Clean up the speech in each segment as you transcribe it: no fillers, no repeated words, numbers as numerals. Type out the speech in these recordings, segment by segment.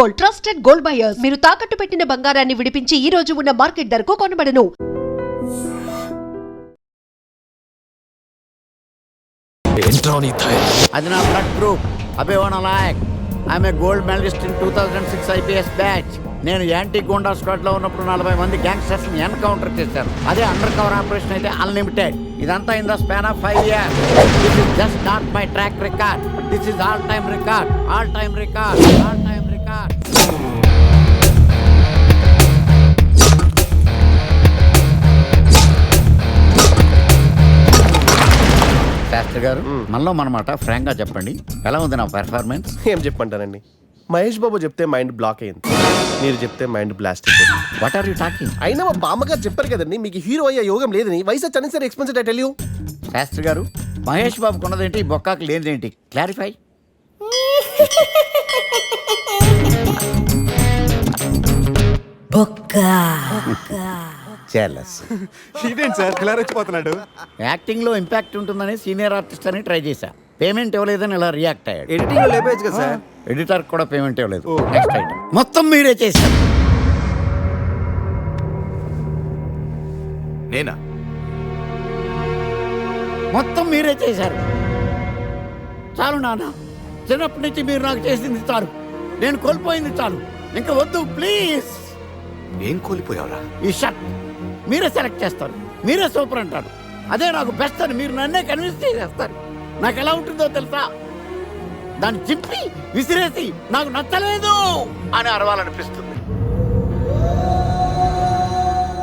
Gold, trusted gold buyers. మీరు తాకట్టు పెట్టిన బంగారాన్ని విడిపించి ఈ రోజు ఉన్న మార్కెట్ ధరకు కొనబడను. అది నా బ్లడ్ గ్రూప్. అభివన్ అలాయక్. I'm a gold medalist in 2006 IPS batch. నేను యాంటీ గోండా స్క్వాడ్ లో ఉన్నప్పుడు 40 మంది గ్యాంగ్స్టర్స్ ని ఎన్కౌంటర్ చేశారు. అదే అండర్ కవర్ ఆపరేషన్ అయితే అన్లిమిటెడ్. ఇదంతా in the span of 5 years. This is just not my track record. This is all time record. All time record. All time record. Shastri గారు, మనలో మనమాట ఫ్రాంక్ గా చెప్పండి, ఎలా ఉంది నా పెర్ఫార్మెన్స్? ఏం చెప్పంటానండి, మహేష్ బాబు చెప్తే మైండ్ బ్లాక్ అయింది, మీరు చెప్తే మైండ్ బ్లాస్ట్ అయిపోయింది. What are you talking? అయినా మా బామ్మగారు చెప్పారు కదండి మీకు హీరో అయ్యే యోగం లేదని. వయసు వచ్చని sir expensive tell you. Shastri గారు, మహేష్ బాబుకు ఉన్నదేంటి, బొక్కాకు లేనిదేంటి? క్లారిఫై. ఇదేంటి సార్ ఇలా రెచ్చిపోతున్నాడు? యాక్టింగ్ లో ఇంపాక్ట్ ఉంటుందని సీనియర్ ఆర్టిస్ట్ అని ట్రై చేశా. పేమెంట్ ఇవ్వలేదని ఇలా రియాక్ట్ అయ్యాడు. ఎడిటింగ్ లో లేపేయచ్చు కదా సార్. ఎడిటర్ కూడా పేమెంట్ ఇవ్వలేదు. నెక్స్ట్ ఐటమ్ మొత్తం మీరే చేశారు. నేనా? మొత్తం మీరే చేశారు. చాలు నాన్న, చిన్నప్పటి నుంచి మీరు నాకు చేసింది చాలు, నేను కోల్పోయింది చాలు, ఇంకా వద్దు ప్లీజ్. ఏం కోల్పోయావురా? ఈ షర్ట్ మీరే సెలెక్ట్ చేస్తారు, మీరే సూపర్ అంటారు. అదే నాకు బెస్ట్ అని మీరు నన్నే కన్విన్స్ చేసేస్తారు. నాకు ఎలా ఉంటుందో తెలుసా, దాన్ని చింపి విసిరేసి నాకు నచ్చలేదు అని అరవాలనిపిస్తుంది.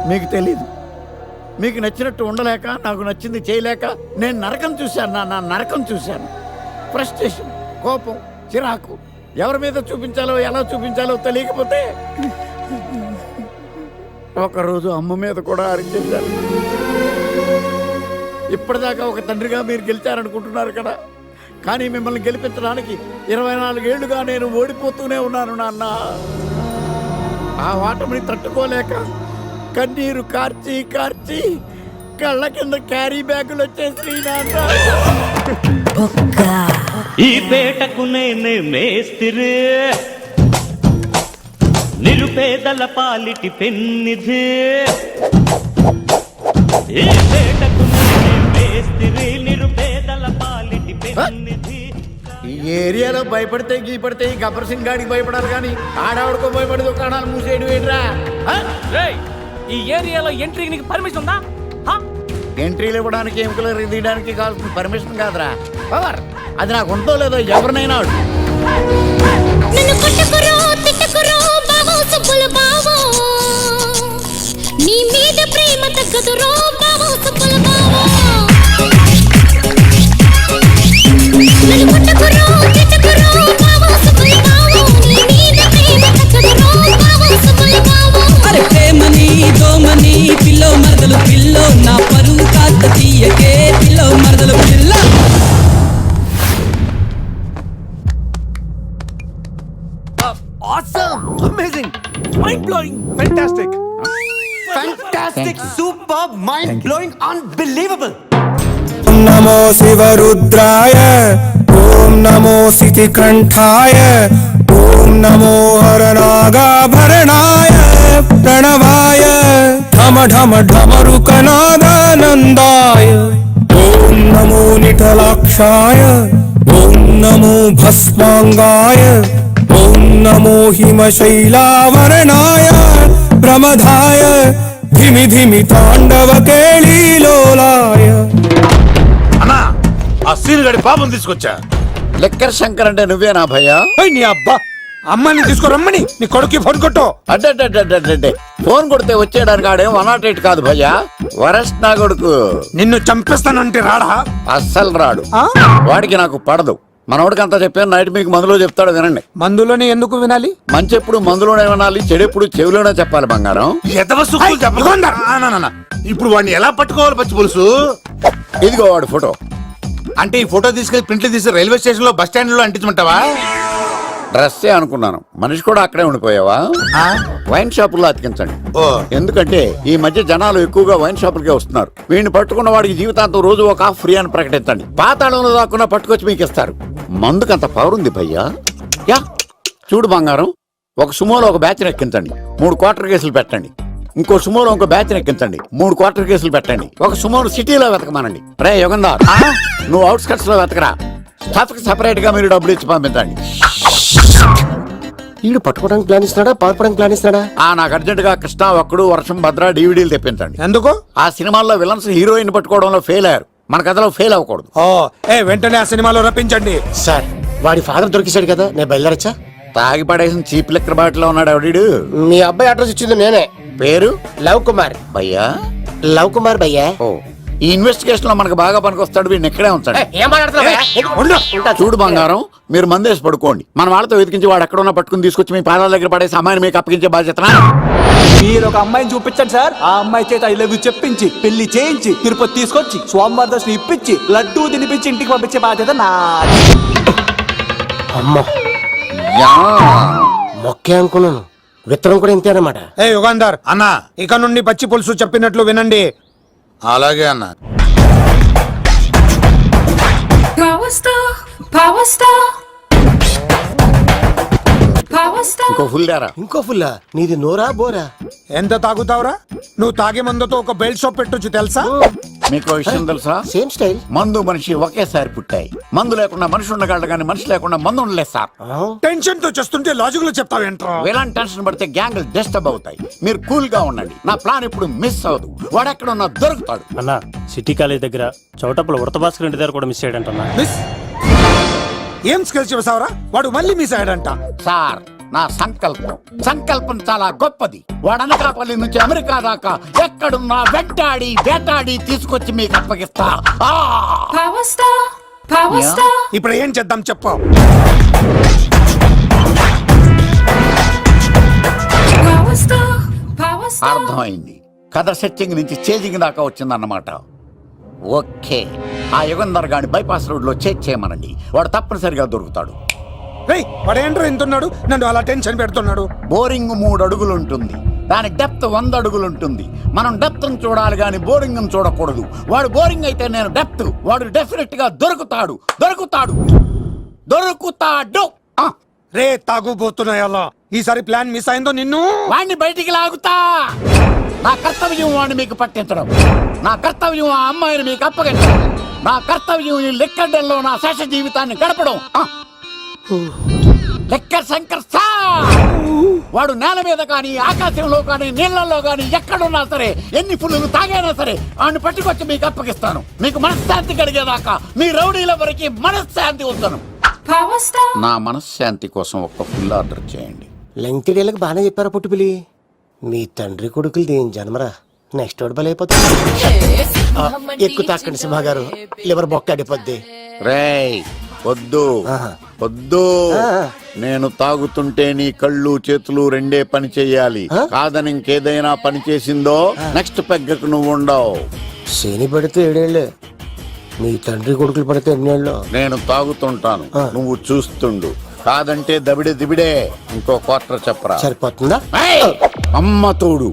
మీకు తెలీదు, మీకు నచ్చినట్టు ఉండలేక, నాకు నచ్చింది చేయలేక నేను నరకం చూశాను. నా నరకం చూశాను. ఫ్రస్ట్రేషన్, కోపం, చిరాకు, ఎవరి మీద చూపించాలో ఎలా చూపించాలో తెలియకపోతే ఒకరోజు అమ్మ మీద కూడా అరిచేశాను. ఇప్పటిదాకా ఒక తండ్రిగా మీరు గెలిచారనుకుంటున్నారు కదా, కానీ మిమ్మల్ని గెలిపించడానికి 24 ఏళ్లుగా నేను ఓడిపోతూనే ఉన్నాను నాన్న. ఆ ఓటమిని తట్టుకోలేక కన్నీరు కార్చి కార్చి కళ్ళ కింద క్యారీ బ్యాగులు వచ్చేసి నాన్న. ఈ పేటకు నేనే మేస్తిరి, నిరుపేదల పాలిటి పెన్నిధి. ఈ పేటకు నేనే మేస్తిరి, నిరుపేదల పాలిటి పెన్నిధి. ఈ ఏరియాలో భయపడితే గీపడితే ఈ గబ్బర్ సింగ్ గాడికి భయపడాలి, కానీ ఆడవాడికో భయపడి దుకాణాలు మూసేయడం ఏంట్రా? ఈ ఏరియాలో ఎంట్రీకి నీకు పర్మిషన్ ఉందా? ఎంట్రీలు ఇవ్వడానికి, ఎముకలు తీయడానికి కావాల్సిన పర్మిషన్ కాదురా, పవర్. అది నాకు ఉందో లేదో ఎవరినైనా నీ మీద ప్రేమ తగ్గదు రో బావో సుబ్బుల బావో. నన్ను కొట్టకురో తిట్టకురో బావో సుబ్బుల బావో. నీ మీద ప్రేమ తగ్గదు రో బావో సుబ్బుల బావో. అరే ప్రేమని దోమని పిల్లో మరదలు పిల్లో, నా పరువు కాస్త తీయకే పిల్లో మరదలు పిల్ల. Awesome! Amazing! Mind-blowing! Fantastic! Fantastic! Superb! Mind-blowing! Unbelievable! नमो शिवरुद्राय, ओम नमो सितिकंठाय, ओम नमो हरनागाभरणाय प्रणवाय, ढम ढम ढमरुकनादानन्दाय, ओम नमो निटलाक्षाय, ओम नमो भस्मांगाय, ओम नमो हिमशैलावरणाय प्रमदाय, धिमि धिमि तांडव केळीलोलाय. అన్నా, ఆ సీన్ గడి పాపం తీసుకొచ్చా. లెక్కర్ శంకర్ అంటే నువ్వేనా భయ్యా? నీ అబ్బా, అమ్మాయిని తీసుకురమ్మని నీ కొడుకు ఫోన్ కొట్టు. అడ్డే ఫోన్ కొడితే వచ్చేయడానికి ఆడేం 108 కాదు భయ్యా, వరస్ట్ నా కొడుకు. నిన్ను చంపేస్తానంటే రాడా? అస్సలు రాడు. వాడికి నాకు పడదు. మనోడికి అంతా చెప్పాను, నైట్ మీకు మందులో చెప్తాడు వినండి. మందులోనే ఎందుకు వినాలి? మంచి ఎప్పుడు మందులోనే వినాలి, చెడు ఎప్పుడు చెవిలోనే చెప్పాలి బంగారం. ఇప్పుడు వాడిని ఎలా పట్టుకోవాలి పచ్చి పులుసు? ఇదిగో వాడు ఫోటో. అంటే ఈ ఫోటో తీసుకెళ్లి ప్రింట్లు తీసి రైల్వే స్టేషన్ లో బస్ స్టాండ్ లో అంటించమంటావా? డ్రెస్సే అనుకున్నాను, మనిషి కూడా అక్కడే ఉండిపోయావా? వైన్ షాపుల్లో అతికించండి. ఎందుకంటే ఈ మధ్య జనాలు ఎక్కువగా వైన్ షాపులకే వస్తున్నారు. వీడిని పట్టుకున్న వాడికి జీవితాంతం రోజు ఒక ఆఫ్ ఫ్రీ అని ప్రకటించండి. పాతాళంలో దాక్కున్నా పట్టుకొచ్చి మీకు ఇస్తారు. మందుకంత పవర్ ఉంది భయ్యా. యా చూడు బంగారం, ఒక సుమోలో ఒక బ్యాచ్ ఎక్కించండి, 3 క్వార్టర్ కేసులు పెట్టండి. ఇంకో సుమోలో ఇంకో బ్యాచ్ ఎక్కించండి, 3 క్వార్టర్ కేసులు పెట్టండి. ఒక సుమోను సిటీలో వెతకమానండి. రే యుగంధర్, నువ్వు అవుట్స్కట్స్ లో వెతకరా. స్టాఫ్ కి సెపరేట్ గా మీరు డబ్బులు ఇచ్చి పంపించండి. వీడు పట్టుకోవడానికి ప్లాన్ ఇస్తున్నాడా, పారిపోవడానికి ప్లాన్ ఇస్తున్నాడా? నాకు అర్జెంట్ గా కృష్ణ, ఒక్కడు, వర్షం, భద్ర డివిడీలు తెప్పించండి. ఎందుకు? ఆ సినిమాల్లో విలన్స్ హీరోయిన్ పట్టుకోవడంలో ఫెయిల్ అయ్యారు, మన కథలో ఫెయిల్ అవ్వకూడదు. వెంటనే ఆ సినిమాలో రప్పించండి. సార్ వాడి ఫాదర్ దొరికేశాడు కదా, నేను బయలుదేరచ్చా? తాగి పడేసిన చీప్ లెక్కర్ బాటిలో ఉన్నాడు ఎవడీడు. మీ అబ్బాయి అడ్రస్ ఇచ్చింది నేనే. పేరు లవ్ కుమార్. భయ్యా? లవ్ కుమార్ భయ్యా. ఓ, ఈ ఇన్వెస్టిగేషన్ లో మనకు బాగా పనికొస్తాడు, వీడిని ఇక్కడే ఉంచండి. ఏం మాట్లాడుతున్నా? చూడు బంగారం, మీరు మందేసి పడుకోండి. మన వాళ్ళతో వెతికించి వాడు ఎక్కడ ఉన్నా పట్టుకుని తీసుకొచ్చి మీ పాదాల దగ్గర పడేసి అమ్మాయిని మీకు అప్పగించే బాధ్యత. మీరు ఒక అమ్మాయిని చూపించండి సార్. ఆ అమ్మాయి చేత ఐ లవ్ యూ చెప్పించి పెళ్లి చేయించి తిరుపతి తీసుకొచ్చి స్వామివారి దర్శనం ఇప్పించి లడ్డూ తినిపించి ఇంటికి పంపించే బాధ్యత నాది. అమ్మా మొక్కే అనుకున్నాను, విత్తనం కూడా ఇంతే అన్నమాట. యుగాంధర్ అన్న, ఇక నుండి పచ్చి పులుసు చెప్పినట్లు వినండి. అలాగే అన్న. ఇంకో ఫుల్ దారా. ఇంకో ఫుల్లా? నీది నోరా బోరా? ఎంత తాగుతావురా? నువ్వు తాగే మందుతో ఒక బెల్ట్ షాప్ పెట్టొచ్చు తెలుసా? మీకు విషయం తెలుసా? Same style. మందు మనిషి ఒకేసారి పుట్టాయి. మందు లేకుండా మనిషి ఉండగలడు కానీ మనిషి లేకుండా మందు ఉండలేదు సార్. టెన్షన్ తో చేస్తుంటే లాజిక్ లో చెప్తావేంట్రా? ఎలాంటి టెన్షన్ పడితే గ్యాంగ్లు డిస్టర్బ్ అవుతాయి. మీరు కూల్ గా ఉండండి, నా ప్లాన్ ఇప్పుడు మిస్ అవ్వదు. వాడెక్కడ ఉన్నా దొరుకుతాడు. అన్న, సిటీ కాలేజ్ దగ్గర చౌటప్పుల వృత భాస్కర్ ఇంటి దగ్గర కూడా మిస్ అయ్యాడంట. మిస్ ఏం స్కిల్స్ చేసావురా? వాడు మళ్ళీ మిస్ అయ్యాడంట. సార్, నా సంకల్పం చాలా గొప్పది. వాడు అనకాపల్లి నుంచి అమెరికా దాకా ఎక్కడున్నా వెంటాడి వేటాడి తీసుకొచ్చి మీకు అప్పగిస్తా. ఇప్పుడు ఏం చేద్దాం చెప్పు. అర్థమైంది. కథ సెట్టింగ్ నుంచి చేజింగ్ దాకా వచ్చిందన్నమాట. ఓకే, ఆ యుగంధర్ గాని బైపాస్ రోడ్ లో చేయమనండి. వాడు తప్పనిసరిగా దొరుకుతాడు. వాడేంట్రా ఎంతున్నాడు, నన్ను అలా టెన్షన్ పెడుతున్నాడు. బోరింగ్ 3 అడుగులు ఉంటుంది, దాని డెప్త్ 100 అడుగులు ఉంటుంది. మనం డెప్త్ చూడాలి గాని బోరింగ్ చూడకూడదు. వాడు బోరింగ్ అయితే నేను డెప్త్. వాడు డెఫినెట్ గా దొరుకుతాడు. రే తాగుబోతున్నాయా, ఈసారి ప్లాన్ మిస్ అయిందో నిన్ను వాడిని బయటికి లాగుతా. నా కర్తవ్యం వాడిని మీకు పట్టించడం. నా కర్తవ్యం ఆ అమ్మాయిని మీకు అప్పగించడం. నా కర్తవ్యం ఈ లెక్కడ్డల్లో నా శేష జీవితాన్ని గడపడం. లెక్కర్ శంకర్ సార్, వాడు నేల మీద కానీ ఆకాశంలో కానీ నీళ్లలో కానీ ఎక్కడున్నా సరే, ఎన్ని ఫుల్లు తాగైనా సరే వాడిని పట్టుకొచ్చి మీకు అప్పగిస్తాను. మీకు మనశ్శాంతి కలిగేదాకా మీ రౌడీల వరకు మనశ్శాంతి వస్తాను. నా మనశ్శాంతి కోసం ఒక ఫుల్ ఆర్డర్ చేయండి. లెంగ్త్ డేలకు బాగానే చెప్పారా పుట్టుపిలి? మీ తండ్రి కొడుకులు దేని జన్మరా, నెక్స్ట్ వాడు బలైపోతుంది. ఎక్కువ తాకండి సింహ గారు, లివర్ బొక్క అడిపోద్ది. రేయ్ వద్దు వద్దు, నేను తాగుతుంటే నీ కళ్ళు చేతులు రెండే పని చెయ్యాలి. కాదని ఇంకేదైనా పని చేసిందో నెక్స్ట్ పెగ్గకు నువ్వు ఉండవు. శని పడితే 7 ఏళ్ళే, మీ తండ్రి కొడుకులు పడితే 8 ఏళ్ళు. నేను తాగుతుంటాను, నువ్వు చూస్తుండు. కాదంటే దబిడే దిబిడే. ఇంకో క్వార్టర్ చెప్పరా? సరిపోతుందా? అమ్మ తోడు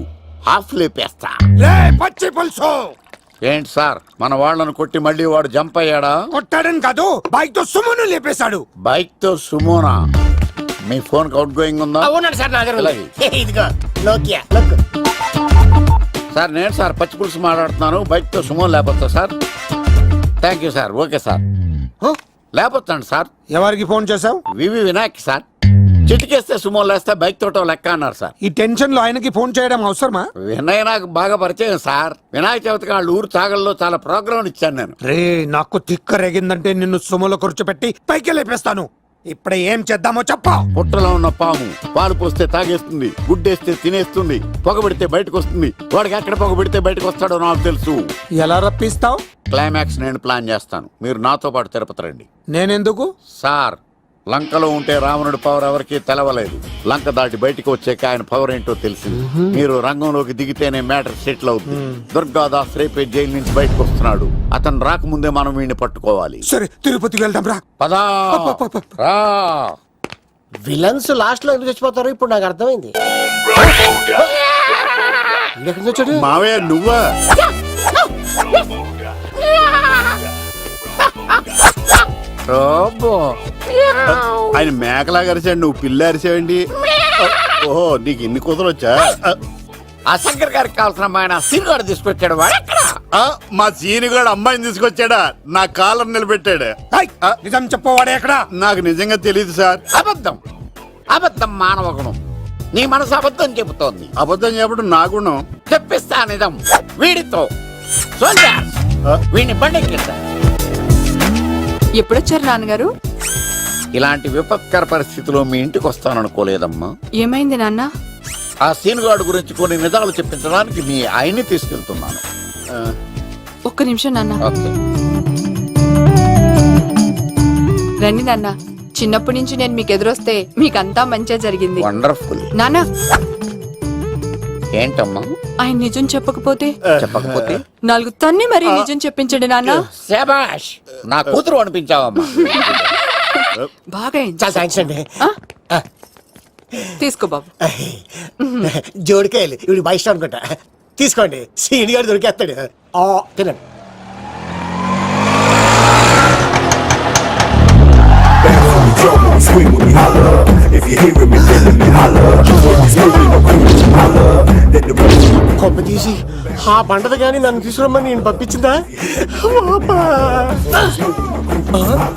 హాఫ్ లేపేస్తా. పచ్చి పులుసు ఏంటి సార్, మన వాళ్ళను కొట్టి మళ్ళీ వాడు జంప్ అయ్యాడా? కొట్టాడని కాదు, బైక్ తో సుమోను లేపేశాడు. బైక్ తో సుమోనా? మీ ఫోన్ అవుట్ గోయింగ్ ఉందా? ఇదిగో నోకియా. సార్ నేను సార్ పచ్చి పులుసు మాట్లాడుతున్నాను. బైక్ తో సుమో లేకపోతా sir? Thank you sir. Okay sir, లేకపోతాండి సార్. ఎవరికి ఫోన్ చేసావు? వివి వినాయక్ సార్. చిటికేస్తే సుమో లేస్తే బైక్ తోటో లెక్క అన్నారు సార్. ఈ టెన్షన్ లో ఆయనకి ఫోన్ చేయడం అవసరమా? వినయ్ నాకు బాగా పరిచయం సార్. వినాయక చవితికి వాళ్ళ ఊరు చాగల్లో చాలా ప్రోగ్రాం ఇచ్చాను నేను. రే నాకు తిక్క రేగిందంటే నిన్ను సుమోలో కూర్చోపెట్టి పైకి లేపేస్తాను. ఇప్పుడే ఏం చేద్దామో చెప్ప. పుట్టలో ఉన్న పాము పాలు పోస్తే తాగేస్తుంది, గుడ్డేస్తే తినేస్తుంది, పొగబెడితే బయటకు వస్తుంది. వాడికి ఎక్కడ పొగబెడితే బయటకు వస్తాడో నాకు తెలుసు. ఎలా రప్పిస్తావు? క్లైమాక్స్ నేను ప్లాన్ చేస్తాను. మీరు నాతో పాటు తిరుపతి రండి. నేనెందుకు? సార్, లంకలో ఉంటే రావణుడి పవర్ ఎవరికి తెలవలేదు. లంక దాటి బయటకు వచ్చాక ఆయన పవర్ ఏంటో తెలిసింది. మీరు రంగంలోకి దిగితేనే మ్యాటర్ సెటిల్ అవుతుంది. దుర్గాదాస్ రేపే జైలు నుంచి బయటకు వస్తున్నాడు. అతను రాకముందే మనం వీడిని పట్టుకోవాలి. సరే తిరుపతికి వెళ్దాం రా. పదా రా. విలన్స్ లాస్ట్ లో ఎందుకు చచ్చిపోతారు ఇప్పుడు నాకు అర్థమైంది. మావయ్య నువ్వా? ఆయన మేకలా అరిచాడు, నువ్వు పిల్ల అరిచావండి. ఓహో నీకు ఇన్ని కూతురు వచ్చా? ఆ శంకర్ గారికి కావాల్సిన అమ్మాయి సీన్ గారు తీసుకొచ్చాడు. వాడు ఎక్కడ? మా సీనుగాడు అమ్మాయిని తీసుకొచ్చాడా? నా కాలర్ నిలబెట్టాడు. నిజం చెప్పవాడే ఎక్కడ? నాకు నిజంగా తెలియదు సార్. అబద్ధం, అబద్ధం మానవ గుణం. నీ మనసు అబద్ధం చెబుతోంది. అబద్ధం చెప్పడం నా గుణం. చెప్పిస్తా నిజం వీడితో. సోల్జర్స్, వీడిని బండెక్కిస్తా. ఎప్పుడొచ్చారు నాన్నగారు? ఇలాంటి విపత్కర పరిస్థితిలో మీ ఇంటికి వస్తాననుకోలేదమ్మా. ఏమైంది నాన్న? ఆ సీనుగాడు గురించి కొన్ని నిజాలు చెప్పించడానికి మీ ఆయన్ని తీసుకెళ్తున్నాను. ఒక్క నిమిషం నాన్న. ఓకే. రండి నాన్న. చిన్నప్పటి నుంచి నేను మీకు ఎదురొస్తే మీకంతా మంచిగా జరిగింది. వండర్ఫుల్. నాన్న, ఏంటమ్మా? ఆయన నిజం చెప్పకపోతే చెప్పకపోతే 4 తన్ని మరీ నిజం చెప్పించండి నాన్న. శభాష్, నా కూతురు అనిపించావమ్మా. బాగా చాలా థ్యాంక్స్ అండి. తీసుకో బాబు. జోడికాయలు ఇవి బాగా ఇష్టం అనుకుంటా. తీసుకోండి, సీని గారు దొరికేస్తాడు. తినండి. కొమ్మ తీసి ఆ పంటది కానీ నన్ను తీసుకురమ్మని నేను పంపించిందా?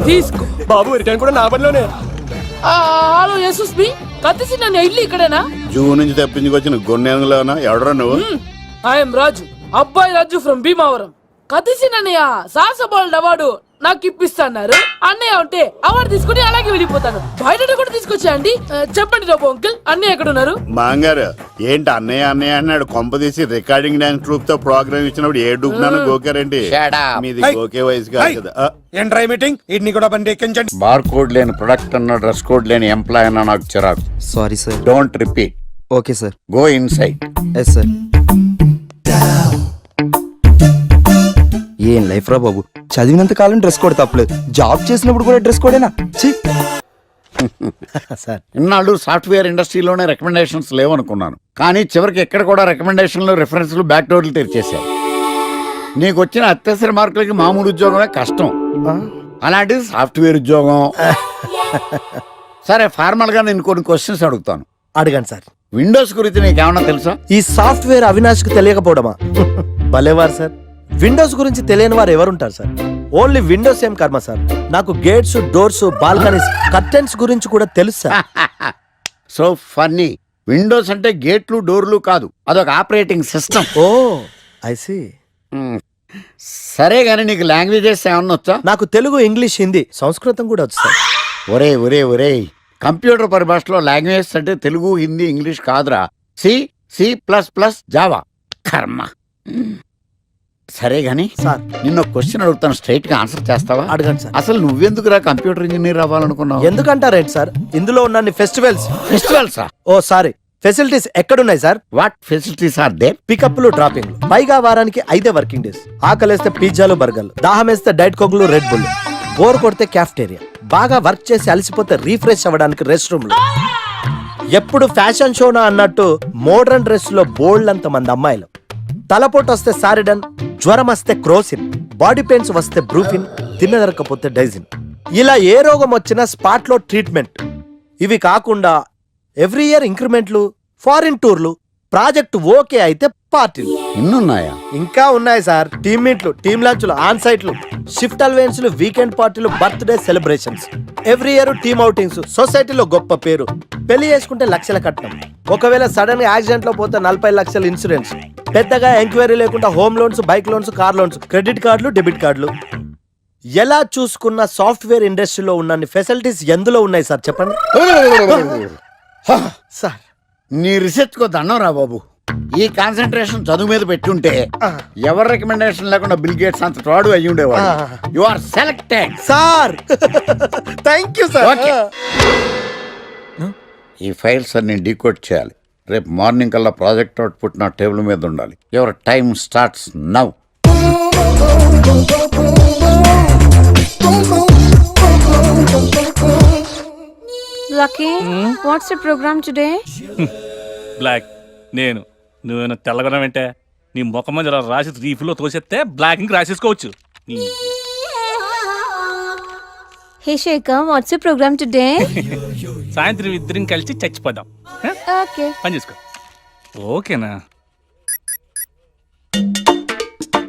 తీసుకో బాబు, రిటర్న్ కూడా నా పనిలోనే. హలో యేసుస్ బి కత్తిసి నన్ను ఇల్లు ఇక్కడేనా? జూ నుంచి తప్పించుకొచ్చిన గొన్నెంగులోనా? ఎవడరా నువ్వు? ఐఎమ్ రాజు, అబ్బాయి రాజు ఫ్రమ్ భీమావరం. కత్తిసి నన్నయ్య సాహసబాల్ అవార్డు నాకు ఇప్పిస్తున్నారు. అన్నయ్య ఉంటే అవార్డు తీసుకుని అలాగే వెళ్ళిపోతాను. బయట కూడా తీసుకొచ్చా అండి. చెప్పండి రాబు అంకుల్, అన్నయ్య ఎక్కడ ఉన్నారు? మాంగారు ఏంటి అన్నయ్య అన్నయ్య అన్నాడు? కొంప తీసి రికార్డింగ్ డాన్స్ ట్రూప్ తో ప్రోగ్రామ్ ఇచ్చినప్పుడు ఏ డూబ్నాను గోకారండి? మీది గోకే వయసు కాదు కదా. ఏంట్రై మీటింగ్? ఇడ్ని కూడా బండి ఎక్కించండి. బార్ కోడ్ లేని ప్రొడక్ట్ అన్న, డ్రెస్ కోడ్ లేని ఎంప్లాయ్ అన్న నాకు చిరాకు. Sorry sir. Don't repeat. Okay sir. Go inside. Yes sir. ఏం లైఫ్ రా బాబు, చదివినంత కాలం డ్రెస్ కోడ్ తప్పలేదు, జాబ్ చేసినప్పుడు కూడా డ్రెస్ కోడేనా? సార్, ఇన్నాళ్ళు సాఫ్ట్వేర్ ఇండస్ట్రీలోనే రికమెండేషన్స్ లేవనుకున్నాను, కానీ చివరికి ఎక్కడ కూడా రికమెండేషన్లు, రిఫరెన్స్లు, బ్యాక్ డోర్లు తెరిచేశారు. నీకు వచ్చిన అత్యవసర మార్కులకి మామూలు ఉద్యోగమే కష్టం, అలాంటిది సాఫ్ట్వేర్ ఉద్యోగం. సరే, ఫార్మల్ గా నేను కొన్ని క్వశ్చన్స్ అడుగుతాను. అడగండి సార్. విండోస్ గురించి నీకేమన్నా తెలుసా? ఈ సాఫ్ట్వేర్ అవినాష్ కు తెలియకపోవడమా? భలేవారు సార్. విండోస్ గురించి తెలియని వారు ఎవరుంటారు సార్? ఓన్లీ విండోస్ ఏం కర్మ సార్, నాకు గేట్స్, డోర్స్, బాల్కనీస్, కర్టెన్స్ గురించి కూడా తెలుసు సార్. So funny. విండోస్ అంటే గేట్లు, డోర్లు కాదు, అదొక operating system. Oh I see. సరే గానీ నీకు లాంగ్వేజెస్ ఏమన్నా వచ్చా? నాకు తెలుగు, ఇంగ్లీష్, హిందీ, సంస్కృతం కూడా వచ్చు సార్. ఒరే ఒరే ఒరే, కంప్యూటర్ పరిభాషలో లాంగ్వేజెస్ అంటే తెలుగు, హిందీ, ఇంగ్లీష్ కాదురా. C, C plus plus, Java. కర్మ. సరే గాని సార్, నిన్న క్వశ్చన్ అడుగుతాను, స్ట్రైట్ గా ఆన్సర్ చేస్తావా? అడగండి సార్. అసలు నువ్వెందుకురా కంప్యూటర్ ఇంజనీర్ అవ్వాలనుకున్నావు? ఎందుకంటారేంటి సార్, ఇందులో ఉన్న ఫెస్టివల్సా? ఓ సారీ, ఫెసిలిటీస్ ఎక్కడున్నాయి sir? What facilities are there? పికప్లు, డ్రాపింగ్లు, పైగా వారానికి 5 వర్కింగ్ డేస్. ఆకలేస్తే పిజ్జాలు, బర్గర్లు, దాహం వేస్తే డైట్ కోక్లు, రెడ్ బుల్, బోర్ కొడితే క్యాఫ్టేరియా, బాగా వర్క్ చేసి అలసిపోతే రీఫ్రెష్ అవ్వడానికి రెస్ట్ రూమ్లు. ఎప్పుడు ఫ్యాషన్ షోనా అన్నట్టు మోడర్న్ డ్రెస్ లో బోల్డ్ అంత మంది అమ్మాయిలు. తలపోటు వస్తే సారిడన్, జ్వరం వస్తే క్రోసిన్, బాడీ పెయిన్స్ వస్తే బ్రూఫిన్, తిన్నదరకపోతే డైజిన్. ఇలా ఏ రోగం వచ్చినా స్పాట్ లో ట్రీట్మెంట్. ఇవి కాకుండా ఎవ్రీ ఇయర్ ఇంక్రిమెంట్లు, ఫారిన్ టూర్లు, ప్రాజెక్ట్ ఓకే అయితే పార్టీలు. ఇన్నున్నాయా? ఇంకా ఉన్నాయి సార్. టీమ్ మీట్లు, టీమ్ లంచ్లు, ఆన్ సైట్లు, షిఫ్ట్ అలవెన్స్లు, వీకెండ్ పార్టీలు, birthday celebrations, every year team outings, సొసైటీలో గొప్ప పేరు. పెళ్లి చేసుకుంటే లక్షల కట్నం, ఒకవేళ సడన్ గా యాక్సిడెంట్ లో పోతే 40 లక్షల ఇన్సూరెన్స్, పెద్దగా ఎంక్వైరీ లేకుండా home loans, bike loans, car loans, credit కార్డులు, డెబిట్ కార్డులు. ఎలా చూసుకున్న సాఫ్ట్వేర్ ఇండస్ట్రీలో ఉన్న ఫెసిలిటీస్ ఎందులో ఉన్నాయి సార్ చెప్పండి. సార్, నీ రీసెర్చ్ కో దండం రా బాబు. ఈ కాన్సన్ట్రేషన్ చదువు మీద పెట్టుంటే ఎవరి రికమెండేషన్ లేకుండా బిల్ గేట్స్ అంత తోడు అయ్యి ఉండేవాడు. You are selected sir. Thank you sir. Okay, ఈ ఫైల్స్ అన్ని డీకోడ్ చేయాలి. రేపు మార్నింగ్ కల్లా ప్రాజెక్ట్ అవుట్పుట్ నా టేబుల్ మీద ఉండాలి. Your time starts now. Lucky, what's the program today? Block. నేను నువ్వేనా తెల్లగొనం అంటే నీ ముఖం మీద ఇలా రాసి రీఫ్లో తోసేస్తే బ్లాక్ ఇంక రాసేసుకోవచ్చు. Hey Shekhar, what's your program today? సాయంత్రం ఇద్దరం కలిసి చచ్చిపోదాం. ఓకే. పని చేసుకో. ఓకేనా?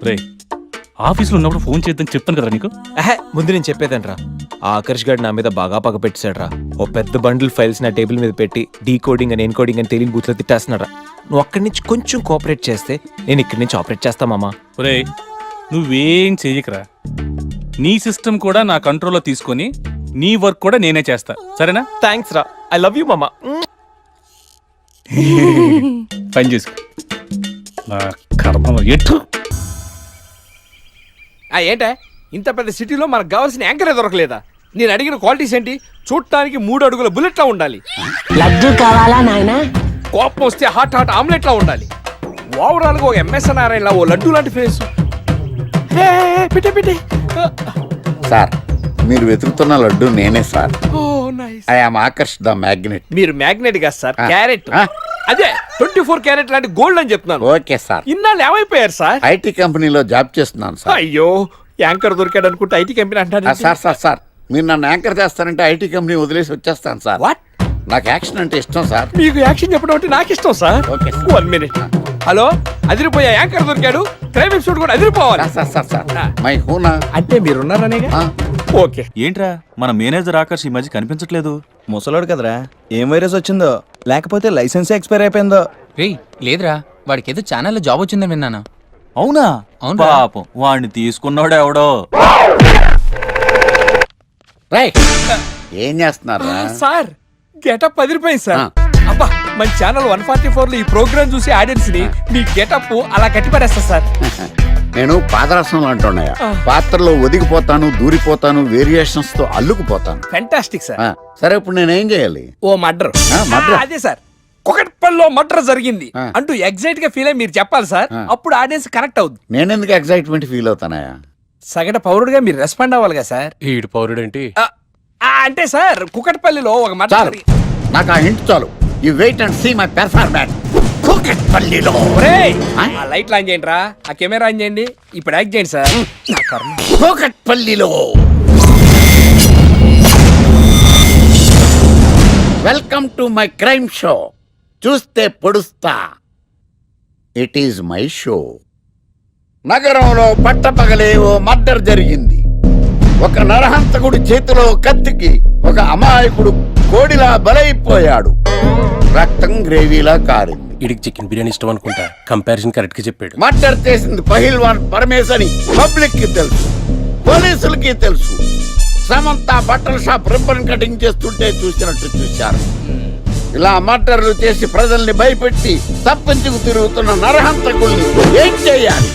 రే, ఆఫీస్లో ఉన్నప్పుడు ఫోన్ చేద్దని చెప్పాను కదా నీకు. ముందు నేను చెప్పేదంట్రా, ఆ ఆకర్ష్ గారు నా మీద బాగా పగ పెట్టాడు రా. ఓ పెద్ద బండిల్ ఫైల్స్ నా టేబుల్ మీద పెట్టి డీకోడింగ్ అని ఎన్కోడింగ్ అని తెలియని బూత్లో తిట్టేస్తున్నారా. నువ్వు అక్కడి నుంచి కొంచెం కోఆపరేట్ చేస్తే నేను ఇక్కడి నుంచి ఆపరేట్ చేస్తా మామా. రే, నువ్వేం చెయ్యకరా. నీ సిస్టమ్ కూడా నా కంట్రోల్లో తీసుకొని నీ వర్క్ కూడా నేనే చేస్తా, సరేనా? థ్యాంక్స్ రా, ఐ లవ్ యూ మామా. పని చేసుకో. నా కర్మలో ఎట్టు. ఏంటే ఇంత పెద్ద సిటీలో మనకు కావాల్సిన యాంకరే దొరకలేదా? నేను అడిగిన క్వాలిటీస్ ఏంటి? చూడటానికి 3 అడుగుల బుల్లెట్లా ఉండాలి, లడ్డు కావాలా నాయనా? కోపం వస్తే హాట్ ఆమ్లెట్లా ఉండాలి, ఓవరాల్ గా ఒక ఎంఎస్ నారాయణలా ఓ లడ్డు లాంటి ఫేస్. పెట్టే సార్, మీరు వెతుకుతున్న లడ్డు నేనే sir. Oh nice. I am Akarsh the magnet. మీరు మ్యాగ్నెట్ కాదు సార్, క్యారెట్. అదే 24 క్యారెట్ లాంటి గోల్డ్ అని చెప్తున్నాను. Okay sir. ఇన్నాళ్ళు ఏమైపోయారు సార్? ఐటీ కంపెనీలో జాబ్ చేస్తున్నాను సార్. అయ్యో, యాంకర్ దొరికాడు అనుకుంటే ఐటీ కంపెనీ అంటారు. సార్ మీరు నన్ను యాంకర్ చేస్తారంటే ఐటీ కంపెనీ వదిలేసి వచ్చేస్తాను సార్. వాట్? నాకు యాక్షన్ అంటే ఇష్టం సార్. మీకు యాక్షన్ చెప్పడం అంటే నాకు ఇష్టం sir. Okay sir. 1 minute. Hello, అదిరిపోయా యాంకర్ దొరికాడు, క్రైమ్ ఎపిసోడ్ కూడా అదిరిపోవాలి. సార్ మై హూనా అంటే మీరున్నారనేగా. ఓకే. ఏంట్రా మన మేనేజర్ ఆకర్ష్ ఈ మధ్య కనిపించట్లేదు? ముసలాడు కదరా, ఏం వైరస్ వచ్చిందో లేకపోతే లైసెన్స్ ఎక్స్పైర్ అయిపోయిందో. రేయ్ లేదురా, వాడికి ఏదో ఛానల్లో జాబ్ వచ్చిందని విన్నాను. అవునా? అవును. పాపం వాడిని తీసుకున్నాడు ఎవడో. రైట్. ఏం చేస్తున్నారా సార్, గెటప్ అదిరిపోయింది సార్. అబ్బా, మన ఛానల్ 144 లో ఈ ప్రోగ్రామ్ చూసి ఆడియన్స్ ని మీ గెటప్ అలా కట్టిపడేస్తా సార్. నేను పాదరసం అంటున్నాయా, పాత్రలో ఒదిగిపోతాను, దూరిపోతాను, వేరియేషన్స్ తో అల్లుకుపోతాను. Fantastic sir. సరే, ఇప్పుడు నేనేం చేయాలి? ఓ మర్డర్. murder? అదే సార్, కుకట్పల్లిలో మర్డర్ జరిగింది అంటూ ఎగ్జైట్ గా ఫీల్ అయ్యి మీరు చెప్పాలి సార్. అప్పుడు ఆడియన్స్ కనెక్ట్ అవుద్ది. నేనెందుకు ఎక్సైట్మెంట్ ఫీల్ అవుతానయా? సగట పౌరుడుగా మీరు రెస్పాండ్ అవ్వాలిగా సార్. ఈడు పౌరుడేంటి? అంటే సార్, కుకట్పల్లిలో ఒక మర్డర్. నాకు ఆ హింట్ చాలు. You wait and see my performance. కుకట్పల్లిలో. ఆ లైట్లు ఆన్ చేయండి రా, ఆ కెమెరా ఆన్ చేయండి, ఇప్పుడు యాక్ట్ చేయండి సార్. కుకట్పల్లిలో. Welcome to my crime show. చూస్తే పొడుస్తా. It is my show. నగరంలో పట్టపగలే ఓ మర్డర్ జరిగింది. ఒక నరహంతకుడి చేతిలో కత్తికి ఒక అమాయకుడు కోడిలా బలైపోయాడు. రక్తం గ్రేవీలా కారింది. ఇడికి చికెన్ బిర్యానీ ఇష్టం అనుకుంటా. కంపారిజన్ కరెక్ట్ గా చెప్పాడు. మర్డర్ చేసింది పహిల్వాన్ పరమేశ్ అని పబ్లిక్ కి తెలుసు, పోలీసులకి తెలుసు. సమంత బట్టల షాప్ రిబ్బన్ కటింగ్ చేస్తుంటే చూసినట్టు చూశారు. ఇలా మర్డర్లు చేసి ప్రజల్ని భయపెట్టి తప్పించుకు తిరుగుతున్న నరహంతకుల్ని ఏం చెయ్యాలి?